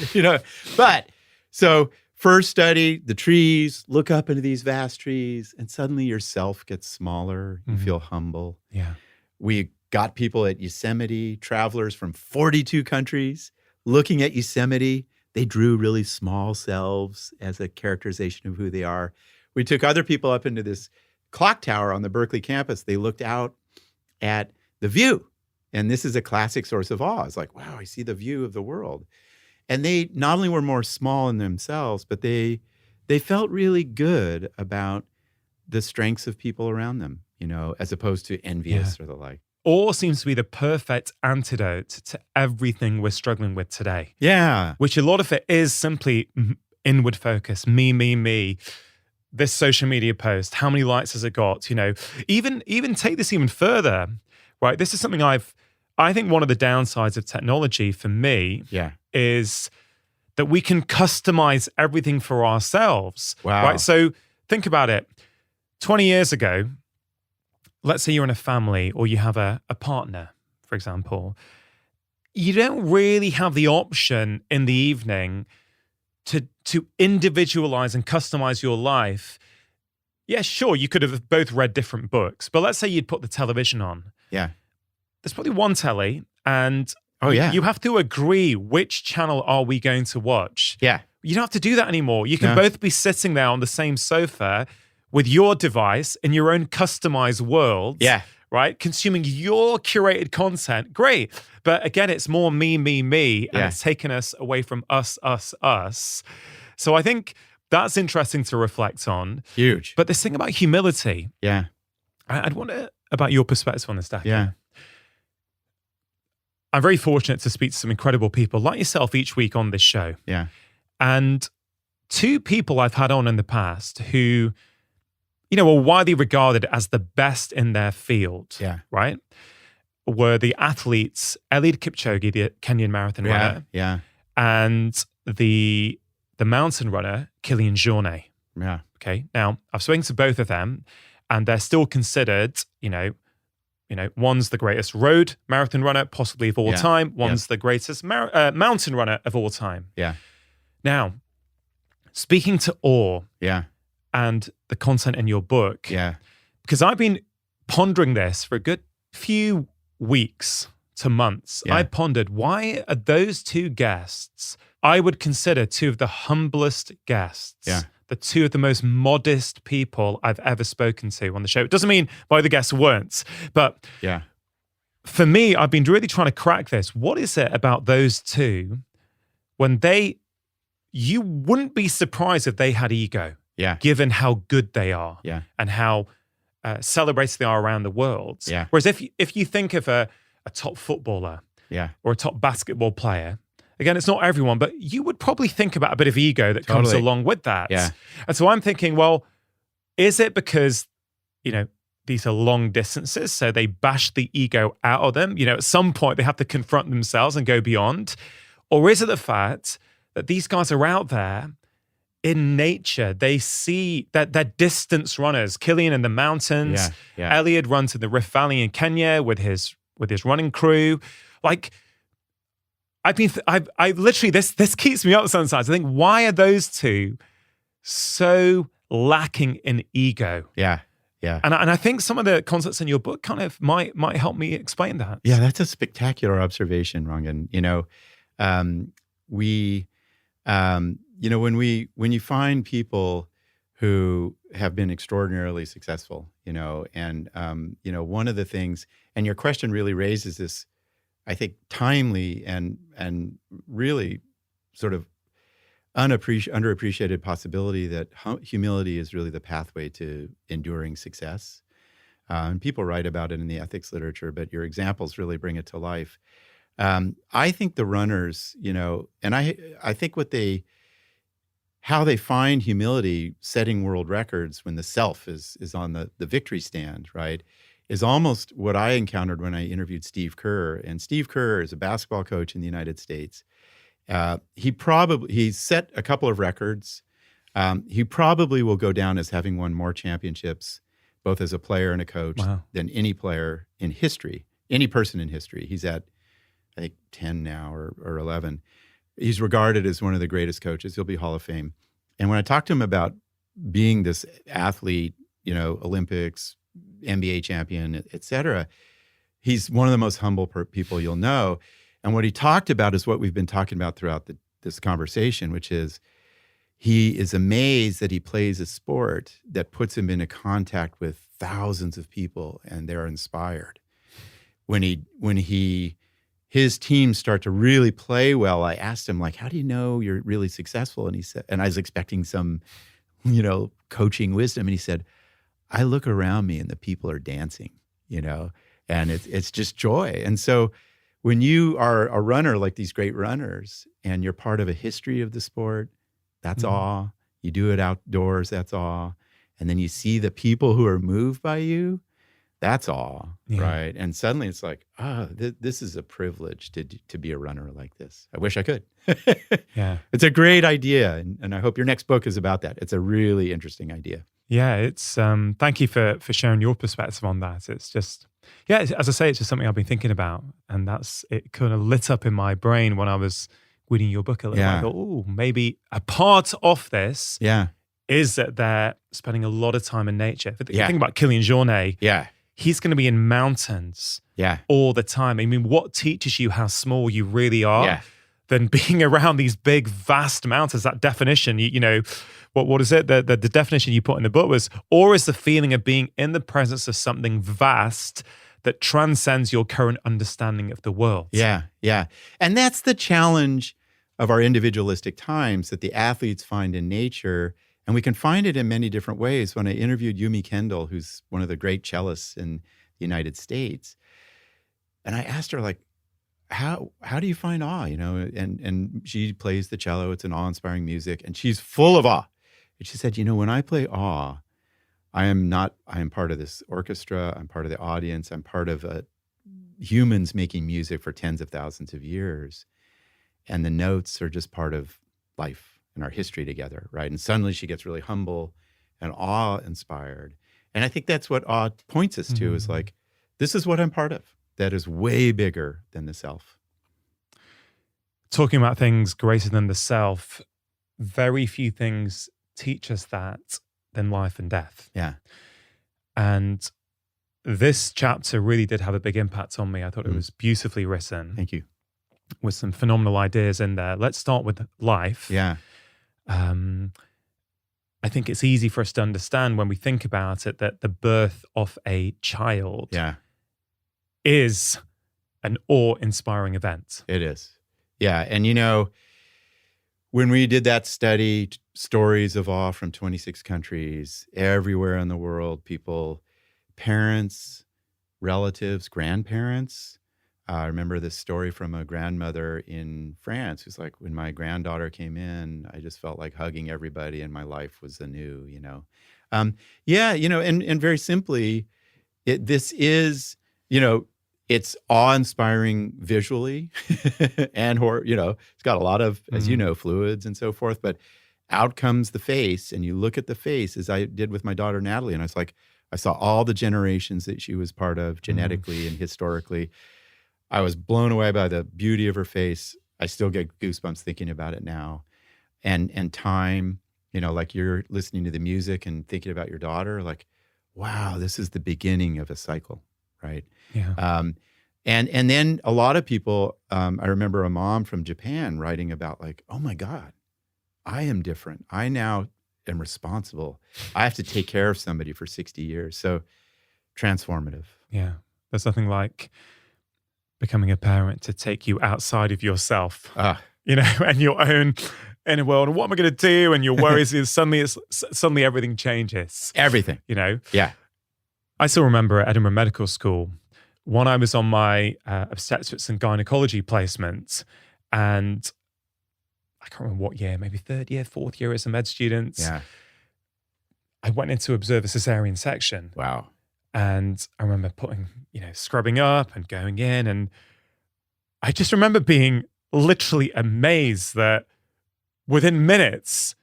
so first study the trees, look up into these vast trees, and suddenly yourself gets smaller. You feel humble. Yeah. We got people at Yosemite, travelers from 42 countries, looking at Yosemite. They drew really small selves as a characterization of who they are. We took other people up into this clock tower on the Berkeley campus. They looked out at the view. And this is a classic source of awe. It's like, wow, I see the view of the world. And they not only were more small in themselves, but they felt really good about the strengths of people around them, as opposed to envious or the like. Awe seems to be the perfect antidote to everything we're struggling with today. Yeah. Which a lot of it is simply inward focus, me. This social media post, how many likes has it got? Even take this even further, right? This is something I think one of the downsides of technology for me is that we can customize everything for ourselves. Wow. Right? So think about it. 20 years ago, let's say you're in a family or you have a partner, for example, you don't really have the option in the evening to individualize and customize your life. Yeah, sure, you could have both read different books, but let's say you'd put the television on. Yeah. There's probably one telly, and you have to agree which channel are we going to watch. Yeah. You don't have to do that anymore. You can both be sitting there on the same sofa with your device in your own customized world. Yeah. Right? Consuming your curated content. Great. But again, it's more me. And it's taken us away from us. So I think that's interesting to reflect on. Huge. But this thing about humility. Yeah. I'd wonder about your perspective on this, Daki. Yeah. I'm very fortunate to speak to some incredible people like yourself each week on this show. Yeah. And two people I've had on in the past who, are widely regarded as the best in their field, right? Were the athletes, Eliud Kipchoge, the Kenyan marathon runner, and the mountain runner, Kilian Jornet. Yeah. Okay. Now, I've spoken to both of them, and they're still considered, one's the greatest road marathon runner possibly of all time. One's the greatest mountain runner of all time. Yeah. Now, speaking to awe. Yeah. And the content in your book. Yeah. Because I've been pondering this for a good few weeks to months. Yeah. I pondered, why are those two guests, I would consider two of the humblest guests, the two of the most modest people I've ever spoken to on the show. It doesn't mean my other guests weren't, but for me, I've been really trying to crack this. What is it about those two when you wouldn't be surprised if they had ego? Yeah. Given how good they are and how celebrated they are around the world. Yeah. Whereas if you think of a top footballer or a top basketball player, again, it's not everyone, but you would probably think about a bit of ego that comes along with that. Yeah. And so I'm thinking, well, is it because, these are long distances, so they bash the ego out of them? At some point they have to confront themselves and go beyond. Or is it the fact that these guys are out there in nature? They see that they're distance runners. Kilian in the mountains. Eliud runs in the Rift Valley in Kenya with his running crew. Like, I literally, this keeps me up sometimes. I think, why are those two so lacking in ego? Yeah. Yeah. And I think some of the concepts in your book kind of might help me explain that. Yeah, that's a spectacular observation, Rangan. We, when you find people who have been extraordinarily successful, one of the things, and your question really raises this, I think, timely and really sort of underappreciated possibility that humility is really the pathway to enduring success. And people write about it in the ethics literature, but your examples really bring it to life. I think the runners, and I think how they find humility, setting world records when the self is on the victory stand, right, is almost what I encountered when I interviewed Steve Kerr. And Steve Kerr is a basketball coach in the United States. He set a couple of records. He probably will go down as having won more championships, both as a player and a coach, than any player in history, any person in history. He's at, I think, 10 now or 11. He's regarded as one of the greatest coaches. He'll be Hall of Fame. And when I talked to him about being this athlete, Olympics, NBA champion, et cetera, he's one of the most humble people you'll know. And what he talked about is what we've been talking about throughout this conversation, which is he is amazed that he plays a sport that puts him into contact with thousands of people and they're inspired. When his teams start to really play well, I asked him, like, how do you know you're really successful? And he said, and I was expecting some, coaching wisdom. And he said, I look around me and the people are dancing, and it's just joy. And so when you are a runner like these great runners and you're part of a history of the sport, that's awe. You do it outdoors, that's awe. And then you see the people who are moved by you, that's awe, right? And suddenly it's like, this is a privilege to be a runner like this. I wish I could. Yeah. It's a great idea. And I hope your next book is about that. It's a really interesting idea. Yeah, it's thank you for sharing your perspective on that. It's just, as I say, it's just something I've been thinking about. And it kind of lit up in my brain when I was reading your book a little bit. I thought, maybe a part of this is that they're spending a lot of time in nature. If you think about Kilian Jornet, he's going to be in mountains all the time. I mean, what teaches you how small you really are than being around these big, vast mountains? That definition, what is it? The definition you put in the book was, awe is the feeling of being in the presence of something vast that transcends your current understanding of the world. Yeah. And that's the challenge of our individualistic times that the athletes find in nature. And we can find it in many different ways. When I interviewed Yumi Kendall, who's one of the great cellists in the United States, and I asked her, like, how do you find awe? And she plays the cello. It's an awe-inspiring music, and she's full of awe. And she said, when I play awe, I am part of this orchestra. I'm part of the audience. I'm part of humans making music for tens of thousands of years. And the notes are just part of life and our history together, right? And suddenly she gets really humble and awe-inspired. And I think that's what awe points us to, is like, this is what I'm part of that is way bigger than the self. Talking about things greater than the self, very few things teach us that than life and death. Yeah. And this chapter really did have a big impact on me. I thought it was beautifully written. Thank you. With some phenomenal ideas in there. Let's start with life. Yeah. I think it's easy for us to understand when we think about it that the birth of a child is an awe-inspiring event. It is. Yeah. And when we did that study, stories of awe from 26 countries, everywhere in the world, people, parents, relatives, grandparents. I remember this story from a grandmother in France who's like, when my granddaughter came in, I just felt like hugging everybody and my life was anew, and very simply, this is, it's awe-inspiring visually and, it's got a lot of, as fluids and so forth, but out comes the face, and you look at the face, as I did with my daughter, Natalie, and I was like, I saw all the generations that she was part of genetically and historically. I was blown away by the beauty of her face. I still get goosebumps thinking about it now. And time, like you're listening to the music and thinking about your daughter, like, wow, this is the beginning of a cycle, right? Yeah. And then a lot of people, I remember a mom from Japan writing about like, oh my God, I am different. I now am responsible. I have to take care of somebody for 60 years. So transformative. Yeah. There's nothing like becoming a parent to take you outside of yourself, Ah, and your own inner world. And what am I going to do? And your worries is suddenly everything changes. everything. Yeah. I still remember at Edinburgh Medical School, when I was on my obstetrics and gynecology placement, and I can't remember what year, maybe third year, fourth year as a med student. Yeah. I went in to observe a cesarean section. Wow. And I remember scrubbing up and going in. And I just remember being literally amazed that within minutes,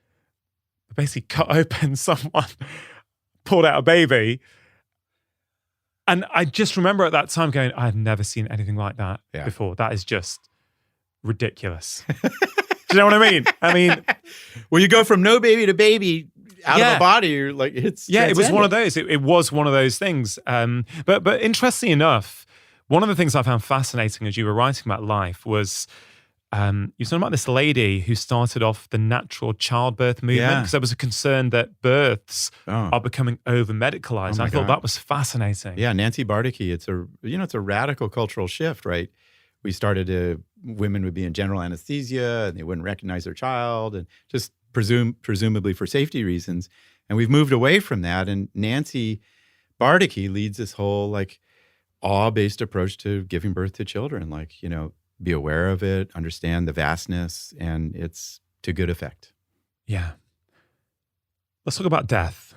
they basically cut open someone, pulled out a baby. And I just remember at that time going, I've never seen anything like that before. That is just ridiculous. Do you know what I mean? Well, you go from no baby to baby out of a body. You're like, it's it was one of those. It was one of those things. But interestingly enough, one of the things I found fascinating as you were writing about life was you were talking about this lady who started off the natural childbirth movement because there was a concern that births are becoming over medicalized. I thought that was fascinating. Yeah, Nancy Bardacke. It's a radical cultural shift, right? We started women would be in general anesthesia and they wouldn't recognize their child and just presumably for safety reasons. And we've moved away from that. And Nancy Bardacke leads this whole like awe-based approach to giving birth to children, like, be aware of it, understand the vastness, and it's to good effect. Yeah. Let's talk about death.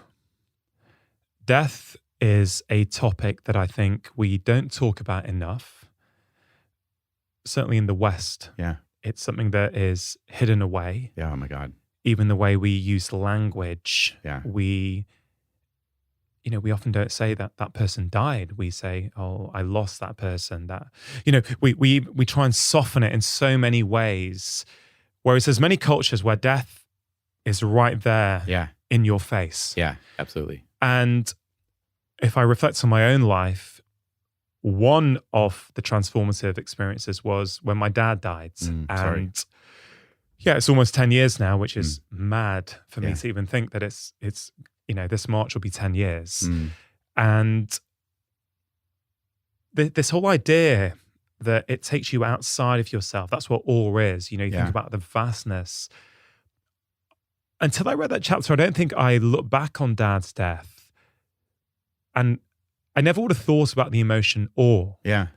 Death is a topic that I think we don't talk about enough. Certainly in the West. Yeah. It's something that is hidden away. Yeah, oh my God. Even the way we use language. Yeah. We often don't say that person died. We say, oh, I lost that person. That, we try and soften it in so many ways. Whereas there's many cultures where death is right there in your face. Yeah, absolutely. And if I reflect on my own life, one of the transformative experiences was when my dad died. Sorry. It's almost 10 years now, which is mad for me to even think that it's this March will be 10 years. And this whole idea that it takes you outside of yourself, that's what awe is. You think about the vastness. Until I read that chapter, I don't think I looked back on Dad's death. And I never would have thought about the emotion awe. Yeah.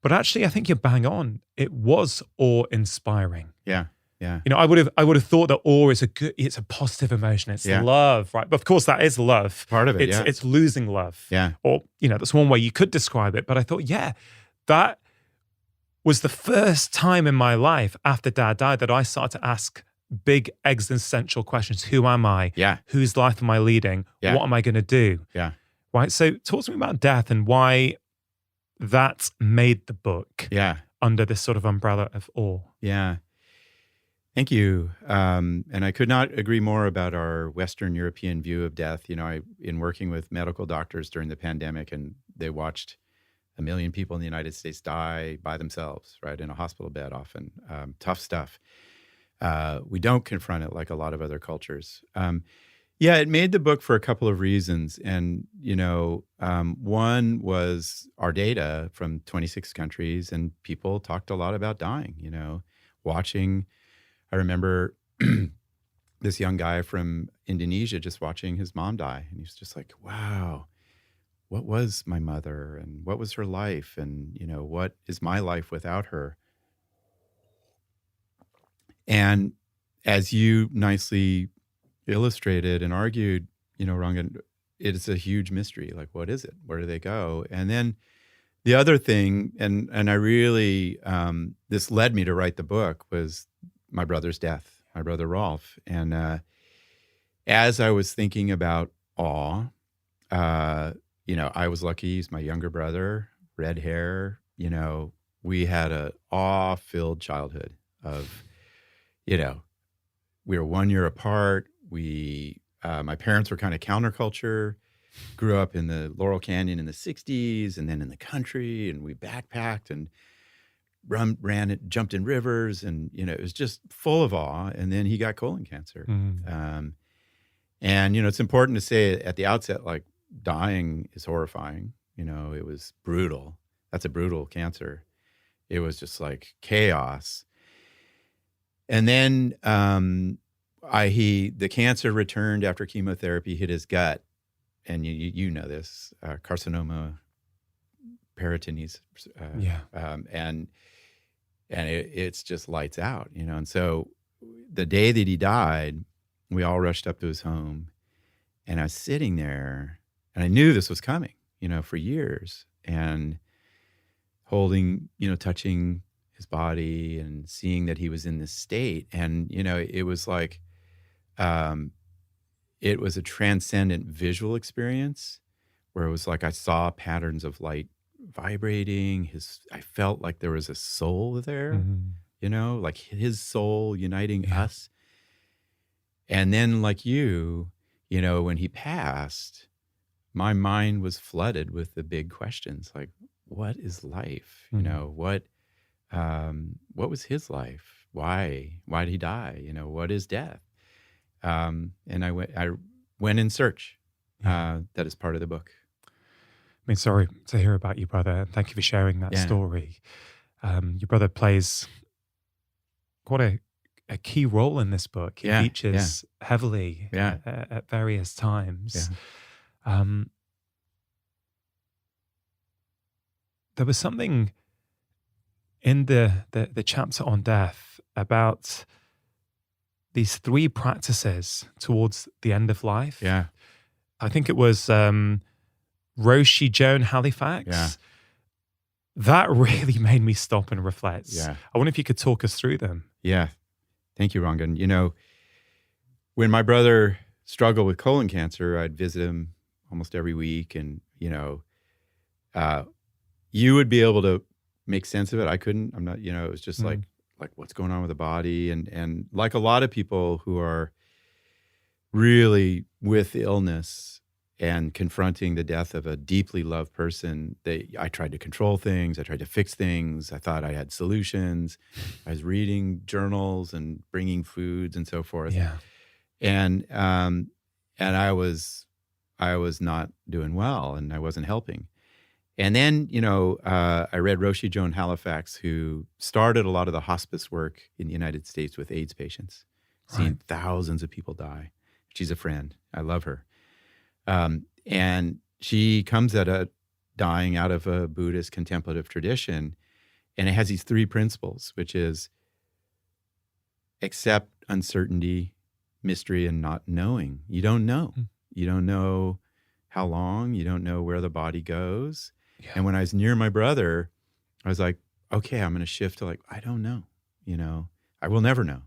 But actually, I think you're bang on. It was awe-inspiring. Yeah. I would have thought that awe is it's a positive emotion. It's love, right? But of course, that is love. Part of it, It's losing love. Yeah. Or, that's one way you could describe it. But I thought, that was the first time in my life after Dad died that I started to ask big existential questions. Who am I? Yeah. Whose life am I leading? Yeah. What am I going to do? Yeah. Right? So talk to me about death and why that made the book under this sort of umbrella of awe. Yeah. Thank you. And I could not agree more about our Western European view of death. In working with medical doctors during the pandemic, and they watched 1 million people in the United States die by themselves, right, in a hospital bed often. Tough stuff. We don't confront it like a lot of other cultures. It made the book for a couple of reasons. And, one was our data from 26 countries, and people talked a lot about dying, watching. I remember this young guy from Indonesia just watching his mom die. And he was just like, wow, what was my mother and what was her life? And, what is my life without her? And as you nicely illustrated and argued, Rangan, it's a huge mystery. Like, what is it? Where do they go? And then the other thing, and I really, this led me to write the book, was my brother's death, my brother Rolf. And as I was thinking about awe, I was lucky. He's my younger brother, red hair, we had a awe-filled childhood of, you know, we were 1 year apart. My parents were kind of counterculture, grew up in the Laurel Canyon in the 60s and then in the country, and we backpacked and jumped in rivers, and, it was just full of awe. And then he got colon cancer. And, it's important to say at the outset, like, dying is horrifying. It was brutal. That's a brutal cancer. It was just like chaos. And then the cancer returned after chemotherapy hit his gut, and you know this, carcinoma peritonitis, and it's just lights out, And so the day that he died, we all rushed up to his home, and I was sitting there, and I knew this was coming, for years, and holding, touching his body and seeing that he was in this state. And, it was like, it was a transcendent visual experience where it was like I saw patterns of light vibrating. I felt like there was a soul there, like his soul uniting us. And then, like when he passed, my mind was flooded with the big questions, like, what is life? What was his life? Why did he die? What is death? And I went in search. That is part of the book. I mean, sorry to hear about you, brother, and thank you for sharing that story. Your brother plays quite a key role in this book. He features heavily at various times. There was something in the chapter on death about these 3 practices towards the end of life. Yeah. I think it was Roshi Joan Halifax. Yeah. That really made me stop and reflect. Yeah. I wonder if you could talk us through them. Yeah. Thank you, Rangan. When my brother struggled with colon cancer, I'd visit him almost every week, and, you would be able to make sense of it. I couldn't. I'm not, it was just like what's going on with the body. And like a lot of people who are really with illness and confronting the death of a deeply loved person, I tried to control things. I tried to fix things. I thought I had solutions. I was reading journals and bringing foods and so forth. Yeah. And I was not doing well, and I wasn't helping. And then, I read Roshi Joan Halifax, who started a lot of the hospice work in the United States with AIDS patients, seen thousands of people die. She's a friend. I love her. And she comes at dying out of a Buddhist contemplative tradition. And it has these 3 principles, which is accept uncertainty, mystery, and not knowing. You don't know. You don't know how long. You don't know where the body goes. Yeah. And when I was near my brother, I was like, okay, I'm going to shift to I don't know. I will never know.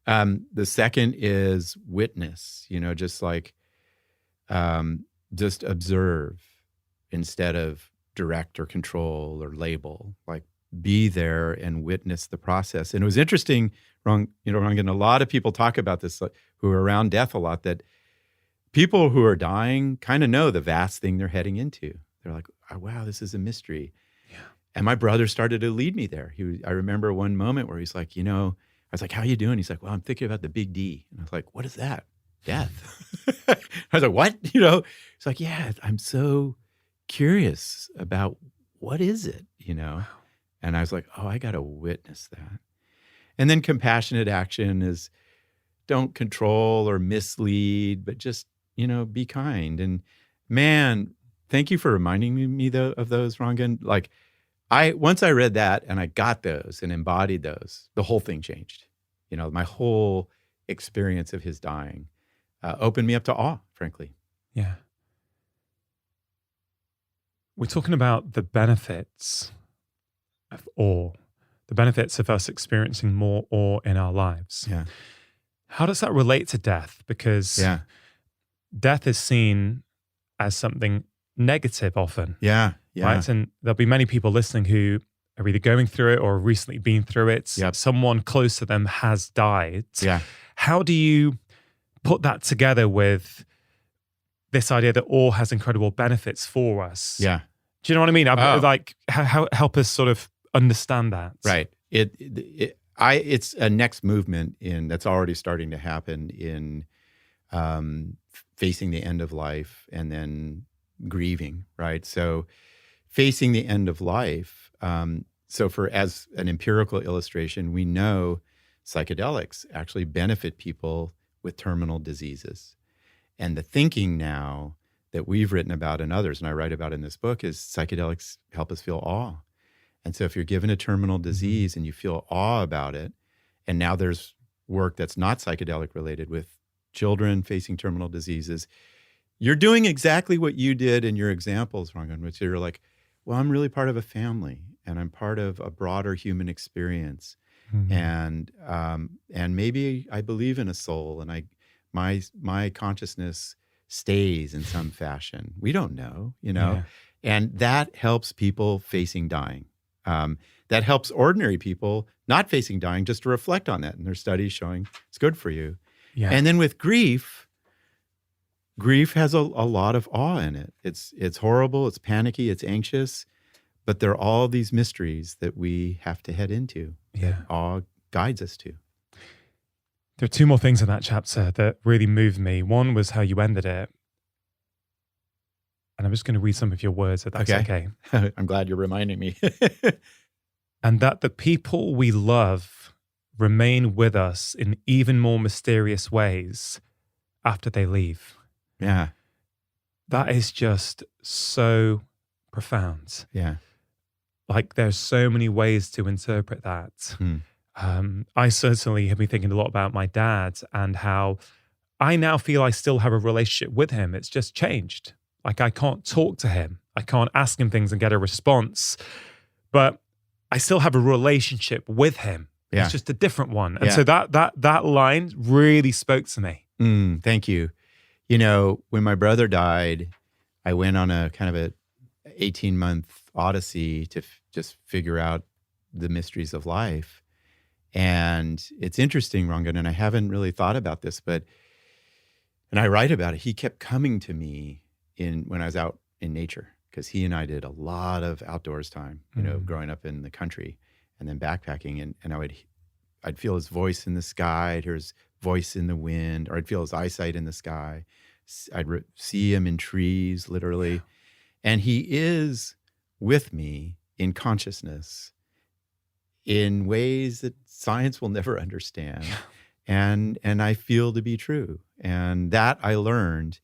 The second is witness, just just observe instead of direct or control or label, be there and witness the process. And it was interesting, Rangan, a lot of people talk about this who are around death a lot, that people who are dying kind of know the vast thing they're heading into. They're like, oh, wow, this is a mystery. Yeah. And my brother started to lead me there. I remember one moment where he's like, I was like, how you doing? He's like, well, I'm thinking about the big D. And I was like, what is that? Death. I was like, what? It's like, yeah, I'm so curious about what is it, And I was like, oh, I got to witness that. And then compassionate action is don't control or mislead, but just, be kind. And man, thank you for reminding me of those, Rangan. Once I read that and I got those and embodied those, the whole thing changed. My whole experience of his dying opened me up to awe, frankly. Yeah. We're talking about the benefits of awe, the benefits of us experiencing more awe in our lives. Yeah. How does that relate to death? Because death is seen as something negative often. Yeah. Right? And there'll be many people listening who are either going through it or recently been through it. Yep. Someone close to them has died. Yeah. How do you put that together with this idea that awe has incredible benefits for us? Yeah. Do you know what I mean? Oh. Like, how help us sort of understand that? Right. It's a next movement that's already starting to happen in facing the end of life and then grieving, right? So facing the end of life. As an empirical illustration, we know psychedelics actually benefit people with terminal diseases. And the thinking now that we've written about and others, and I write about in this book, is psychedelics help us feel awe. And so if you're given a terminal disease and you feel awe about it, and now there's work that's not psychedelic related with children facing terminal diseases, you're doing exactly what you did in your examples, Rangan, which you're like, well, I'm really part of a family and I'm part of a broader human experience. And maybe I believe in a soul and my consciousness stays in some fashion. We don't know, Yeah. and that helps people facing dying. That helps ordinary people not facing dying just to reflect on that. And there's studies showing it's good for you. Yeah. And then with grief has a lot of awe in it. It's horrible, it's panicky, it's anxious, but there are all these mysteries that we have to head into. Yeah. That awe guides us to. There are two more things in that chapter that really moved me. One was how you ended it. And I'm just going to read some of your words, if that's okay. I'm glad you're reminding me. And that the people we love remain with us in even more mysterious ways after they leave. Yeah. That is just so profound. Yeah. Like, there's so many ways to interpret that. I certainly have been thinking a lot about my dad and how I now feel I still have a relationship with him. It's just changed. Like, I can't talk to him. I can't ask him things and get a response, but I still have a relationship with him. Yeah. It's just a different one. And so that line really spoke to me. Thank you. When my brother died, I went on a kind of a 18-month odyssey to just figure out the mysteries of life. And it's interesting, Rangan, and I haven't really thought about this, and I write about it. He kept coming to me when I was out in nature, because he and I did a lot of outdoors time, growing up in the country and then backpacking. And I'd feel his voice in the sky, I'd hear his voice in the wind, or I'd feel his eyesight in the sky. I'd see him in trees, literally. Yeah. And he is with me in consciousness in ways that science will never understand. And I feel to be true. And that I learned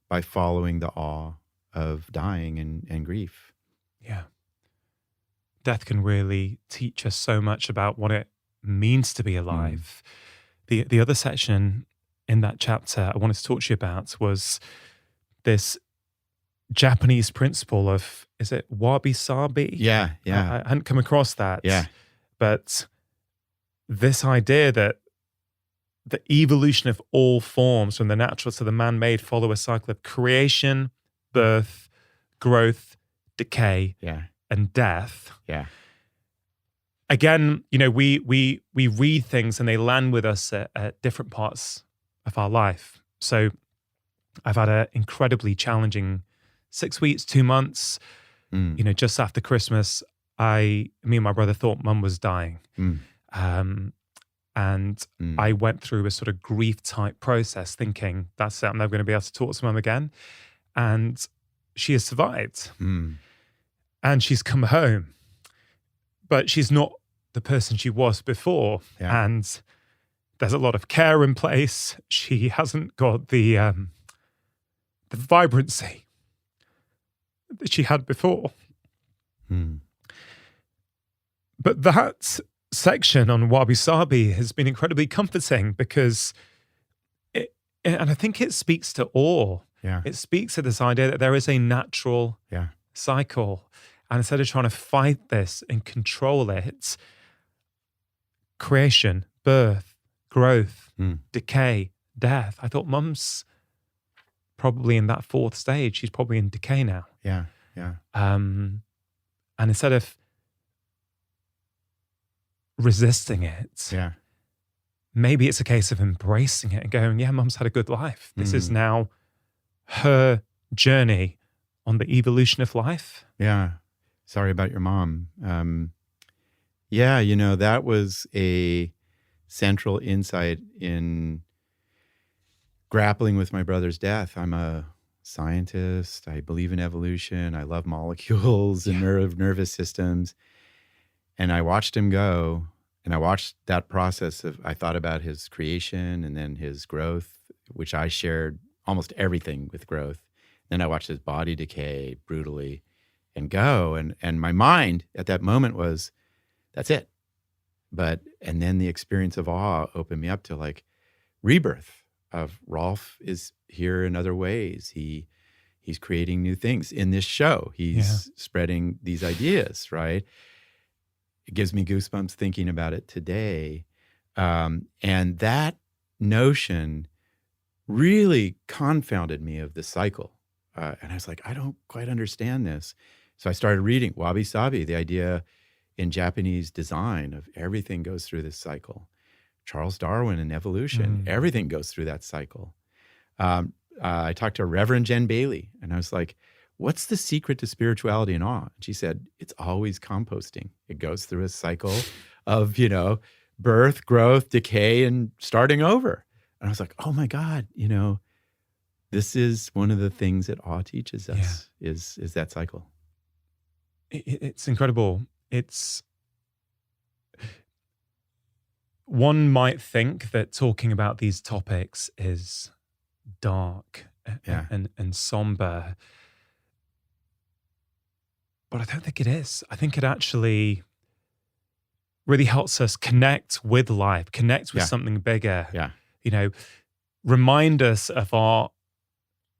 by following the awe of dying and grief. Yeah. Death can really teach us so much about what it means to be alive. The other section in that chapter I wanted to talk to you about was this Japanese principle of, is it wabi-sabi? Yeah. I hadn't come across that. Yeah. But this idea that the evolution of all forms, from the natural to the man-made, follow a cycle of creation, birth, growth, decay, and death. Yeah. Again, we read things and they land with us at different parts of our life. So I've had an incredibly challenging 6 weeks, 2 months. Just after Christmas, me and my brother thought Mum was dying. And I went through a sort of grief type process thinking, that's it, I'm never going to be able to talk to Mum again. And she has survived. And she's come home. But she's not the person she was before. Yeah. And there's a lot of care in place. She hasn't got the vibrancy that she had before. But that section on wabi-sabi has been incredibly comforting because and I think it speaks to awe. Yeah. It speaks to this idea that there is a natural cycle. And instead of trying to fight this and control it, creation, birth, growth, decay, death. I thought Mum's probably in that fourth stage. She's probably in decay now. Yeah. And instead of resisting it. Yeah. Maybe it's a case of embracing it and going, yeah, Mum's had a good life. This is Mm. now her journey on the evolution of life. Yeah. Sorry about your mom. Yeah, that was a central insight in grappling with my brother's death. I'm a scientist. I believe in evolution. I love molecules and nervous systems. And I watched him go, and I watched that process of, I thought about his creation and then his growth, which I shared almost everything with growth. Then I watched his body decay brutally and go. And my mind at that moment was, that's it. And then the experience of awe opened me up to like rebirth of Rolf is here in other ways. He's creating new things in this show. He's spreading these ideas, right? It gives me goosebumps thinking about it today. And that notion really confounded me of the cycle. And I was like, I don't quite understand this. So I started reading Wabi Sabi, the idea in Japanese design of everything goes through this cycle. Charles Darwin and evolution, everything goes through that cycle. I talked to Reverend Jen Bailey, and I was like, what's the secret to spirituality and awe? And she said, it's always composting. It goes through a cycle of, birth, growth, decay, and starting over. And I was like, oh my God, this is one of the things that awe teaches us is that cycle. It's incredible. One might think that talking about these topics is dark and somber, but I don't think it is. I think it actually really helps us connect with life, connect with something bigger. Yeah. Remind us of our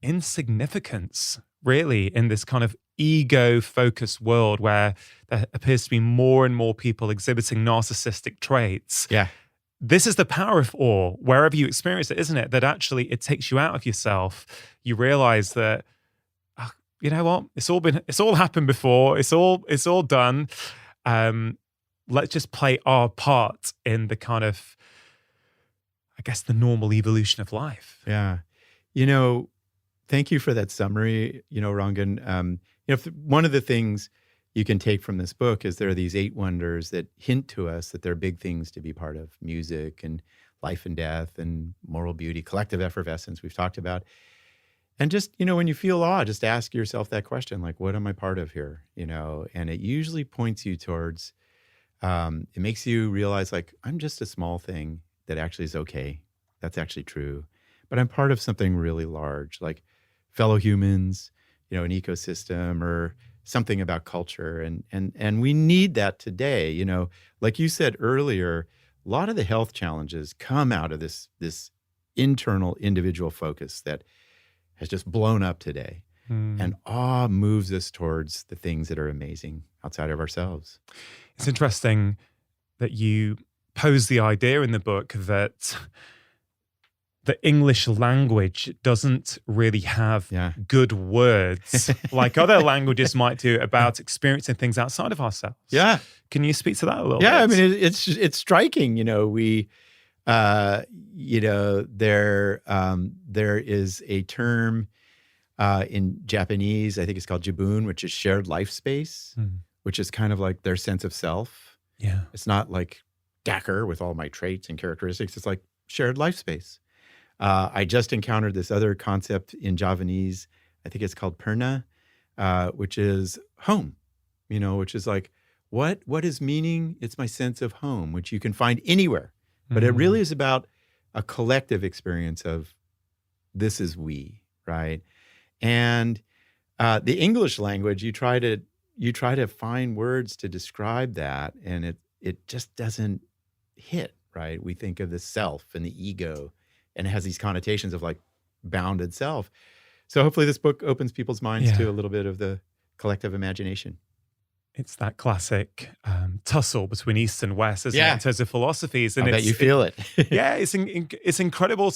insignificance, really, in this kind of ego-focused world where there appears to be more and more people exhibiting narcissistic traits. Yeah. This is the power of awe, wherever you experience it, isn't it? That actually it takes you out of yourself. You realize that, you know what? It's all happened before. It's all done. Let's just play our part in the kind of, I guess, the normal evolution of life. Yeah. Thank you for that summary, Rangan. One of the things you can take from this book is there are these 8 wonders that hint to us that they're big things to be part of: music and life and death and moral beauty, collective effervescence we've talked about. And just, when you feel awe, just ask yourself that question, like, what am I part of here? And it usually points you towards, it makes you realize, like, I'm just a small thing that actually is okay. That's actually true. But I'm part of something really large, like fellow humans, an ecosystem, or something about culture. And we need that today. Like you said earlier, a lot of the health challenges come out of this internal individual focus that has just blown up today. And awe moves us towards the things that are amazing outside of ourselves. It's interesting that you pose the idea in the book that the English language doesn't really have good words like other languages might do about experiencing things outside of ourselves. Yeah. Can you speak to that a little bit? Yeah, I mean, it's striking. We, there is a term in Japanese, I think it's called jibun, which is shared life space, which is kind of like their sense of self. Yeah. It's not like Dacker with all my traits and characteristics. It's like shared life space. I just encountered this other concept in Javanese. I think it's called perna, which is home, which is like, what is meaning? It's my sense of home, which you can find anywhere. But it really is about a collective experience of this is we, right? And the English language, you try to find words to describe that, and it just doesn't hit, right? We think of the self and the ego, and it has these connotations of like bounded self. So hopefully this book opens people's minds to a little bit of the collective imagination. It's that classic tussle between East and West, isn't it, in terms of philosophies? And I bet you feel it. It's incredible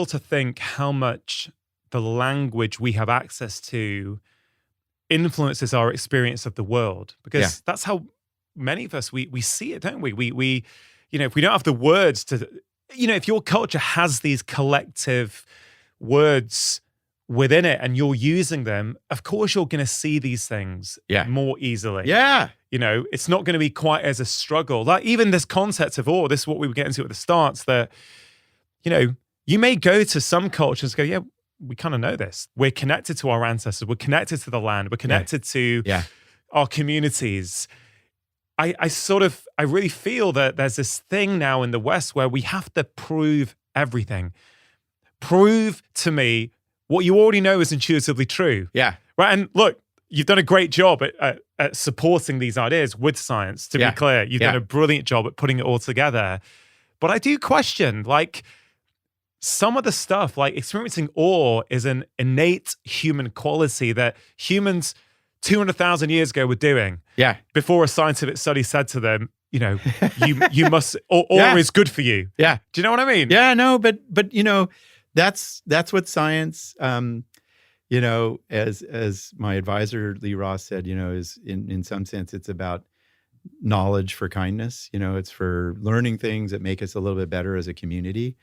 to think how much the language we have access to influences our experience of the world, because that's how many of us, we see it, don't we? We, if we don't have the words to, if your culture has these collective words within it and you're using them, of course you're going to see these things more easily. Yeah. It's not going to be quite as a struggle. Like even this concept of awe, this is what we were getting to at the start, that, you may go to some cultures and go, yeah, we kind of know this. We're connected to our ancestors. We're connected to the land. We're connected to our communities. I really feel that there's this thing now in the West where we have to prove everything. Prove to me what you already know is intuitively true. Yeah. Right. And look, you've done a great job at supporting these ideas with science, to be clear. You've done a brilliant job at putting it all together. But I do question, like, some of the stuff, like experiencing awe is an innate human quality that humans 200,000 years ago were doing. Yeah. Before a scientific study said to them, you must, awe is good for you. Yeah. Do you know what I mean? Yeah, no, but that's what science, as my advisor, Lee Ross said, is in some sense, it's about knowledge for kindness. It's for learning things that make us a little bit better as a community.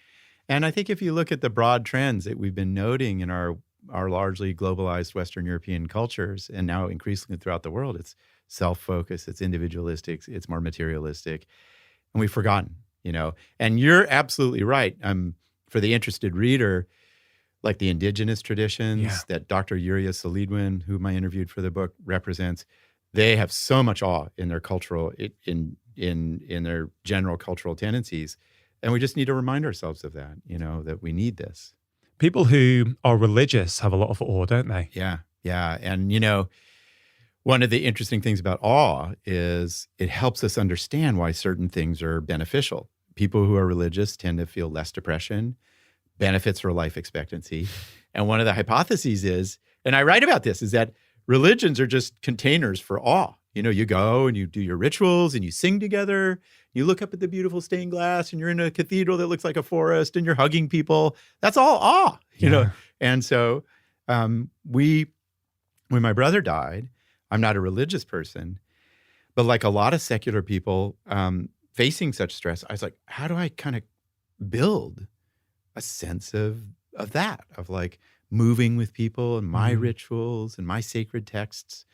And I think if you look at the broad trends that we've been noting in our largely globalized Western European cultures, and now increasingly throughout the world, it's self-focused, it's individualistic, it's more materialistic, and we've forgotten, And you're absolutely right. For the interested reader, like the indigenous traditions that Dr. Yuria Solidwin, whom I interviewed for the book, represents, they have so much awe in their cultural, in their general cultural tendencies. And we just need to remind ourselves of that, that we need this. People who are religious have a lot of awe, don't they? Yeah, yeah. And, one of the interesting things about awe is it helps us understand why certain things are beneficial. People who are religious tend to feel less depression, benefits for life expectancy. And one of the hypotheses is, and I write about this, is that religions are just containers for awe. You go and you do your rituals and you sing together. You look up at the beautiful stained glass and you're in a cathedral that looks like a forest and you're hugging people. That's all awe, you know? And so when my brother died, I'm not a religious person, but like a lot of secular people facing such stress, I was like, how do I kind of build a sense of that, of like moving with people and my rituals and my sacred texts?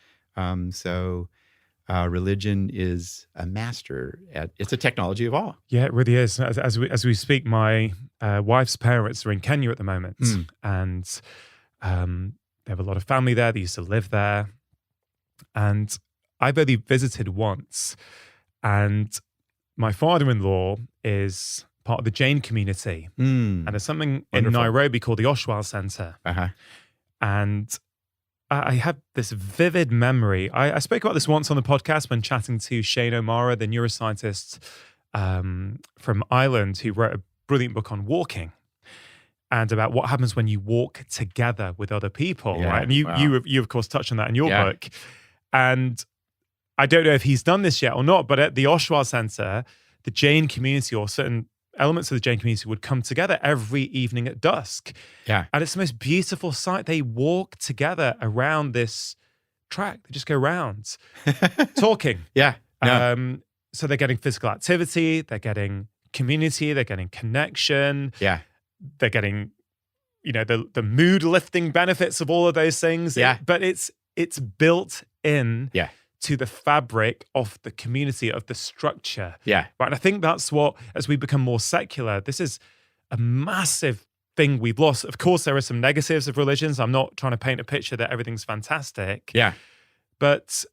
Religion is a master it's a technology of awe. Yeah, it really is. As we speak, my wife's parents are in Kenya at the moment, and they have a lot of family there. They used to live there, and I've only visited once. And my father-in-law is part of the Jain community, and there's something in Nairobi called the Oshwal Center, and I have this vivid memory. I spoke about this once on the podcast when chatting to Shane O'Mara, the neuroscientist from Ireland, who wrote a brilliant book on walking and about what happens when you walk together with other people, right? And you of course touched on that in your book. And I don't know if he's done this yet or not, but at the Oshwal Center, the Jain community or certain elements of the Jain community would come together every evening at dusk. Yeah. And it's the most beautiful sight. They walk together around this track. They just go around talking. So they're getting physical activity, they're getting community, they're getting connection. Yeah. They're getting, the mood lifting benefits of all of those things. Yeah. But it's built in to the fabric of the community, of the structure. Yeah. Right. And I think that's what, as we become more secular, this is a massive thing we've lost. Of course, there are some negatives of religions. I'm not trying to paint a picture that everything's fantastic. Yeah. But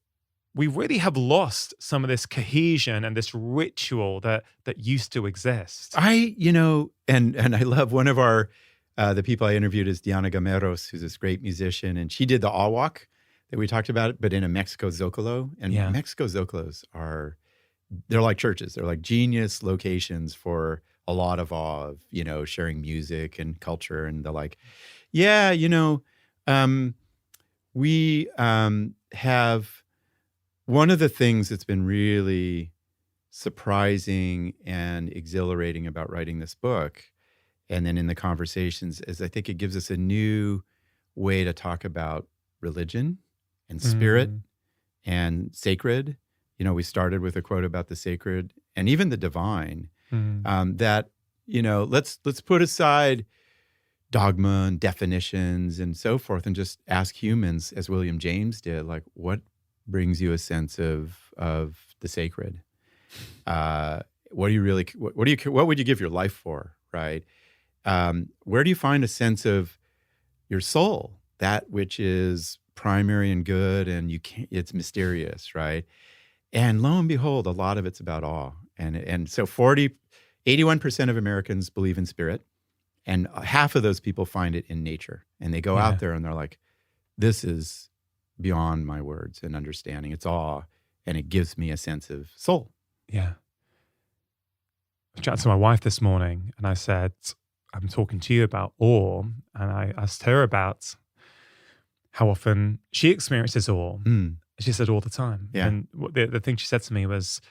we really have lost some of this cohesion and this ritual that used to exist. And I love one of the people I interviewed is Diana Gameros, who's this great musician, and she did the awe walk that we talked about, but in a Mexico Zocalo. And Mexico Zocalos they're like churches. They're like genius locations for a lot of awe of, sharing music and culture. And they're like, we have one of the things that's been really surprising and exhilarating about writing this book, and then in the conversations, is I think it gives us a new way to talk about religion and spirit and sacred. We started with a quote about the sacred and even the divine. That let's put aside dogma and definitions and so forth, and just ask humans, as William James did, like, what brings you a sense of the sacred? What do you really? What would you give your life for? Right? Where do you find a sense of your soul, that which is primary and good, and you can't? It's mysterious, right? And lo and behold, a lot of it's about awe. And so 81% of Americans believe in spirit, and half of those people find it in nature. And they go out there and they're like, this is beyond my words and understanding. It's awe, and it gives me a sense of soul. Yeah. I chatted to my wife this morning and I said, I'm talking to you about awe. And I asked her about how often she experiences awe. She said all the time. Yeah. And the thing she said to me was,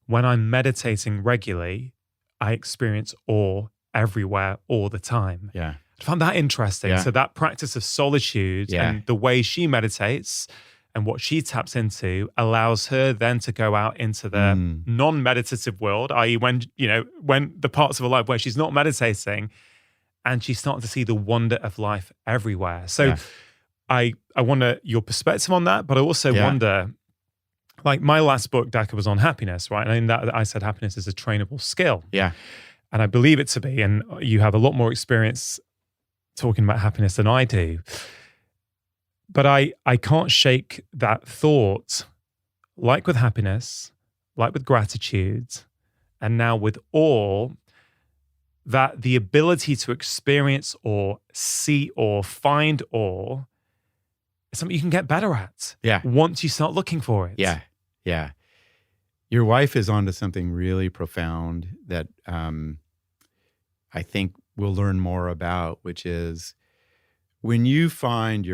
when I'm meditating regularly, I experience awe everywhere all the time. Yeah. I found that interesting. Yeah. So that practice of solitude and the way she meditates and what she taps into allows her then to go out into the non-meditative world, i.e. when the parts of her life where she's not meditating, and she's starting to see the wonder of life everywhere. So I wonder your perspective on that, but I also wonder, like my last book, Daka, was on happiness, right? And in that I said happiness is a trainable skill. Yeah. And I believe it to be. And you have a lot more experience talking about happiness than I do. But I can't shake that thought, like with happiness, like with gratitude, and now with awe, that the ability to experience or see or find awe is something you can get better at. Yeah. Once you start looking for it. Yeah. Yeah. Your wife is onto something really profound that I think we'll learn more about, which is when you find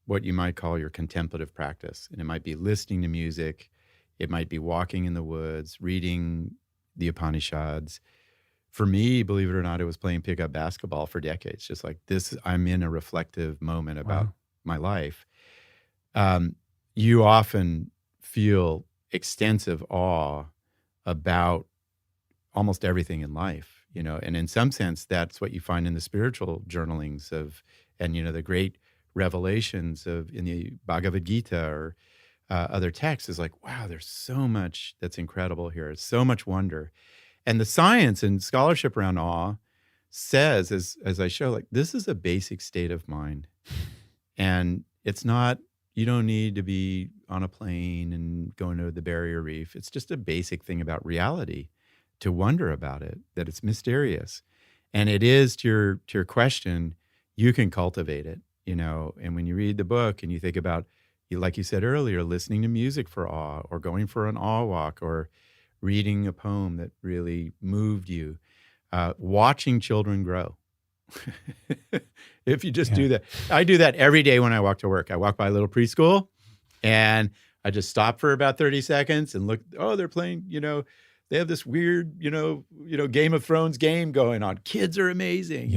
what you might call your contemplative practice, and it might be listening to music, it might be walking in the woods, reading the Upanishads. For me, believe it or not, it was playing pickup basketball for decades. Just like this, I'm in a reflective moment about my life. You often feel extensive awe about almost everything in life, and in some sense, that's what you find in the spiritual journalings and the great revelations in the Bhagavad Gita or other texts is like, wow, there's so much that's incredible here. There's so much wonder. And the science and scholarship around awe says, as I show, like, this is a basic state of mind. And it's not, you don't need to be on a plane and going to the barrier reef. It's just a basic thing about reality, to wonder about it, that it's mysterious. And it is, to your question, you can cultivate it, and when you read the book and you think about, like you said earlier, listening to music for awe, or going for an awe walk, or reading a poem that really moved you, watching children grow. If you just do that. I do that every day when I walk to work. I walk by a little preschool and I just stop for about 30 seconds and look, they're playing, they have this weird, Game of Thrones game going on. Kids are amazing.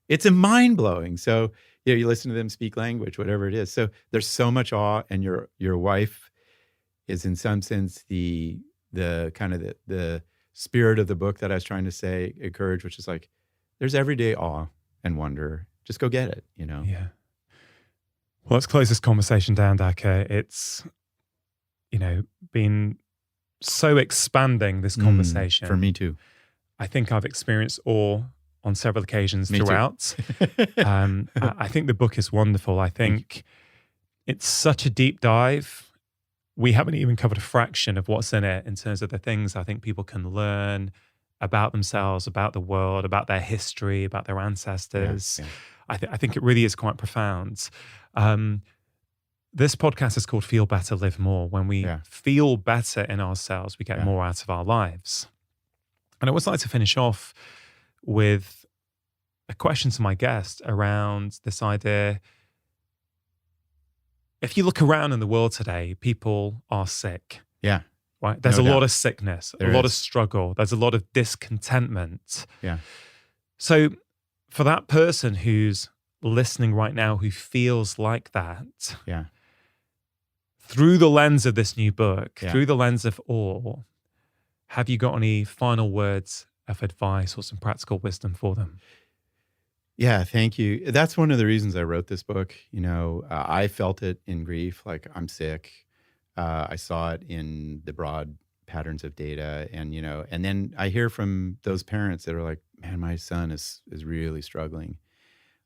It's a mind-blowing. So, you listen to them speak language, whatever it is. So there's so much awe, and your wife is in some sense the kind of the spirit of the book that I was trying to say, encourage, which is like, there's everyday awe and wonder. Just go get it, Yeah. Well, let's close this conversation down, Daka. It's, been so expanding, this conversation. For me too. I think I've experienced awe on several occasions throughout. I think the book is wonderful. I think it's such a deep dive. We haven't even covered a fraction of what's in it in terms of the things I think people can learn about themselves, about the world, about their history, about their ancestors. I think it really is quite profound. This podcast is called Feel Better, Live More. When we feel better in ourselves, we get more out of our lives. And I always like to finish off with a question to my guest around this idea. If you look around in the world today, people are sick. Yeah. Right? There's a lot of sickness, a lot of struggle. There's a lot of discontentment. Yeah. So for that person who's listening right now who feels like that, through the lens of this new book, Yeah. through the lens of awe, have you got any final words of advice or some practical wisdom for them? Yeah, thank you. That's one of the reasons I wrote this book. I felt it in grief, like I'm sick. I saw it in the broad patterns of data, and then I hear from those parents that are like, "Man, my son is really struggling,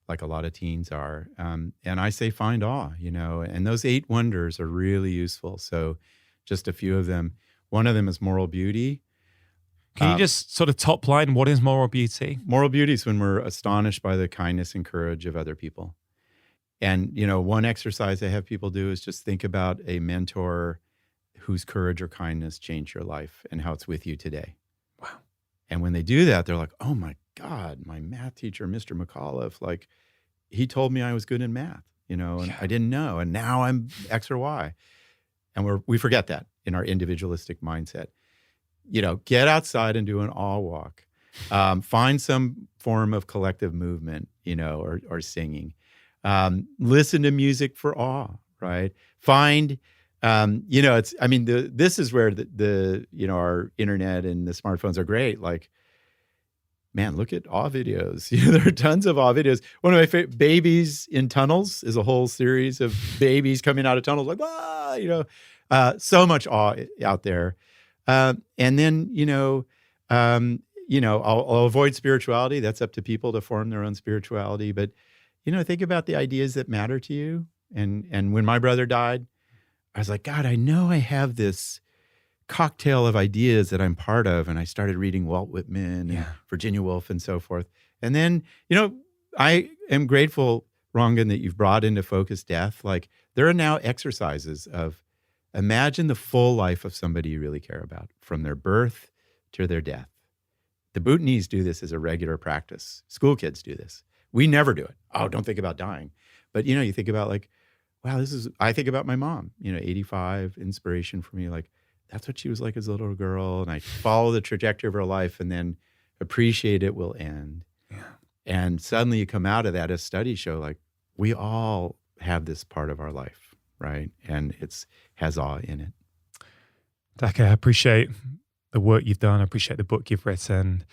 like a lot of teens are." And I say, find awe, and those 8 wonders are really useful. So, just a few of them. One of them is moral beauty. Can you just sort of top line, what is moral beauty? Moral beauty is when we're astonished by the kindness and courage of other people. And, one exercise I have people do is just think about a mentor whose courage or kindness changed your life and how it's with you today. Wow. And when they do that, they're like, oh my God, my math teacher, Mr. McAuliffe, like he told me I was good in math, and I didn't know. And now I'm X or Y. And we forget that in our individualistic mindset. Get outside and do an awe walk. Find some form of collective movement, or singing. Listen to music for awe, right? Find, this is where our internet and the smartphones are great. Like, man, look at awe videos. There are tons of awe videos. One of my favorite, Babies in Tunnels, is a whole series of babies coming out of tunnels, like, so much awe out there. And then, I'll avoid spirituality. That's up to people to form their own spirituality. But, think about the ideas that matter to you. And when my brother died, I was like, God, I know I have this cocktail of ideas that I'm part of. And I started reading Walt Whitman and Virginia Woolf and so forth. And then, I am grateful, Rangan, that you've brought into focus death. Like, there are now exercises of imagine the full life of somebody you really care about, from their birth to their death. The Bhutanese do this as a regular practice. School kids do this. We never do it. Oh, don't think about dying. But, you think about like, wow, I think about my mom, 85, inspiration for me. Like, that's what she was like as a little girl. And I follow the trajectory of her life and then appreciate it will end. Yeah. And suddenly you come out of that, as studies show, like, we all have this part of our life, right? And has awe in it. Daka, I appreciate the work you've done. I appreciate the book you've written.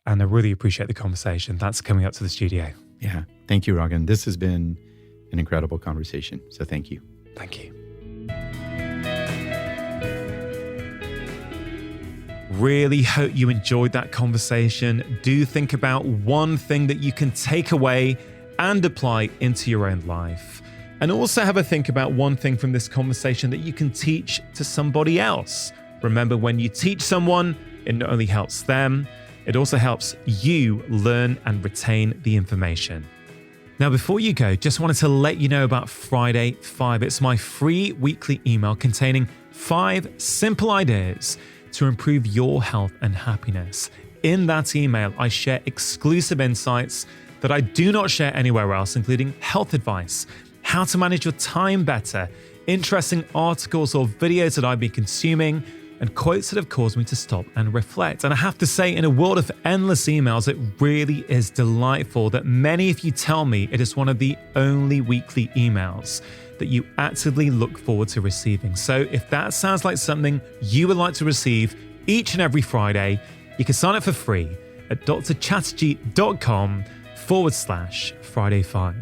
And I really appreciate the conversation. Thanks for coming up to the studio. Yeah. Thank you, Rangan. This has been an incredible conversation. So thank you. Thank you. Really hope you enjoyed that conversation. Do think about one thing that you can take away and apply into your own life. And also have a think about one thing from this conversation that you can teach to somebody else. Remember, when you teach someone, it not only helps them, it also helps you learn and retain the information. Now, before you go, just wanted to let you know about Friday 5. It's my free weekly email containing 5 simple ideas to improve your health and happiness. In that email, I share exclusive insights that I do not share anywhere else, including health advice, how to manage your time better, interesting articles or videos that I've been consuming, and quotes that have caused me to stop and reflect. And I have to say, in a world of endless emails, it really is delightful that many of you tell me it is one of the only weekly emails that you actively look forward to receiving. So if that sounds like something you would like to receive each and every Friday, you can sign up for free at drchatterjee.com/Friday5.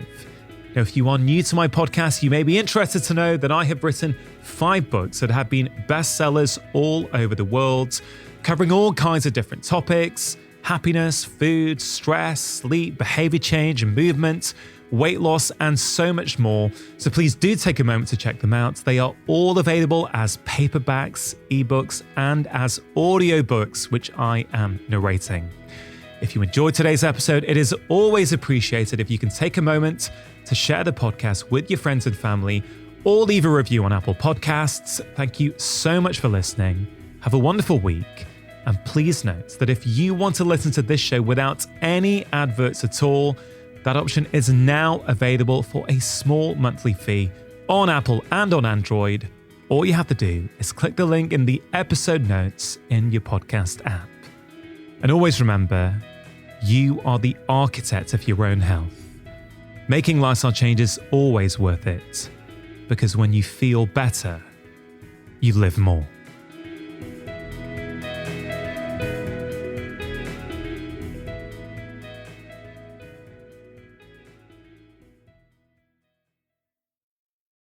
Now, if you are new to my podcast, you may be interested to know that I have written 5 books that have been bestsellers all over the world, covering all kinds of different topics: happiness, food, stress, sleep, behavior change and movement, weight loss, and so much more. So please do take a moment to check them out. They are all available as paperbacks, ebooks, and as audiobooks, which I am narrating. If you enjoyed today's episode, it is always appreciated if you can take a moment to share the podcast with your friends and family, or leave a review on Apple Podcasts. Thank you so much for listening. Have a wonderful week. And please note that if you want to listen to this show without any adverts at all, that option is now available for a small monthly fee on Apple and on Android. All you have to do is click the link in the episode notes in your podcast app. And always remember, you are the architect of your own health. Making lifestyle change is always worth it. because when you feel better, you live more.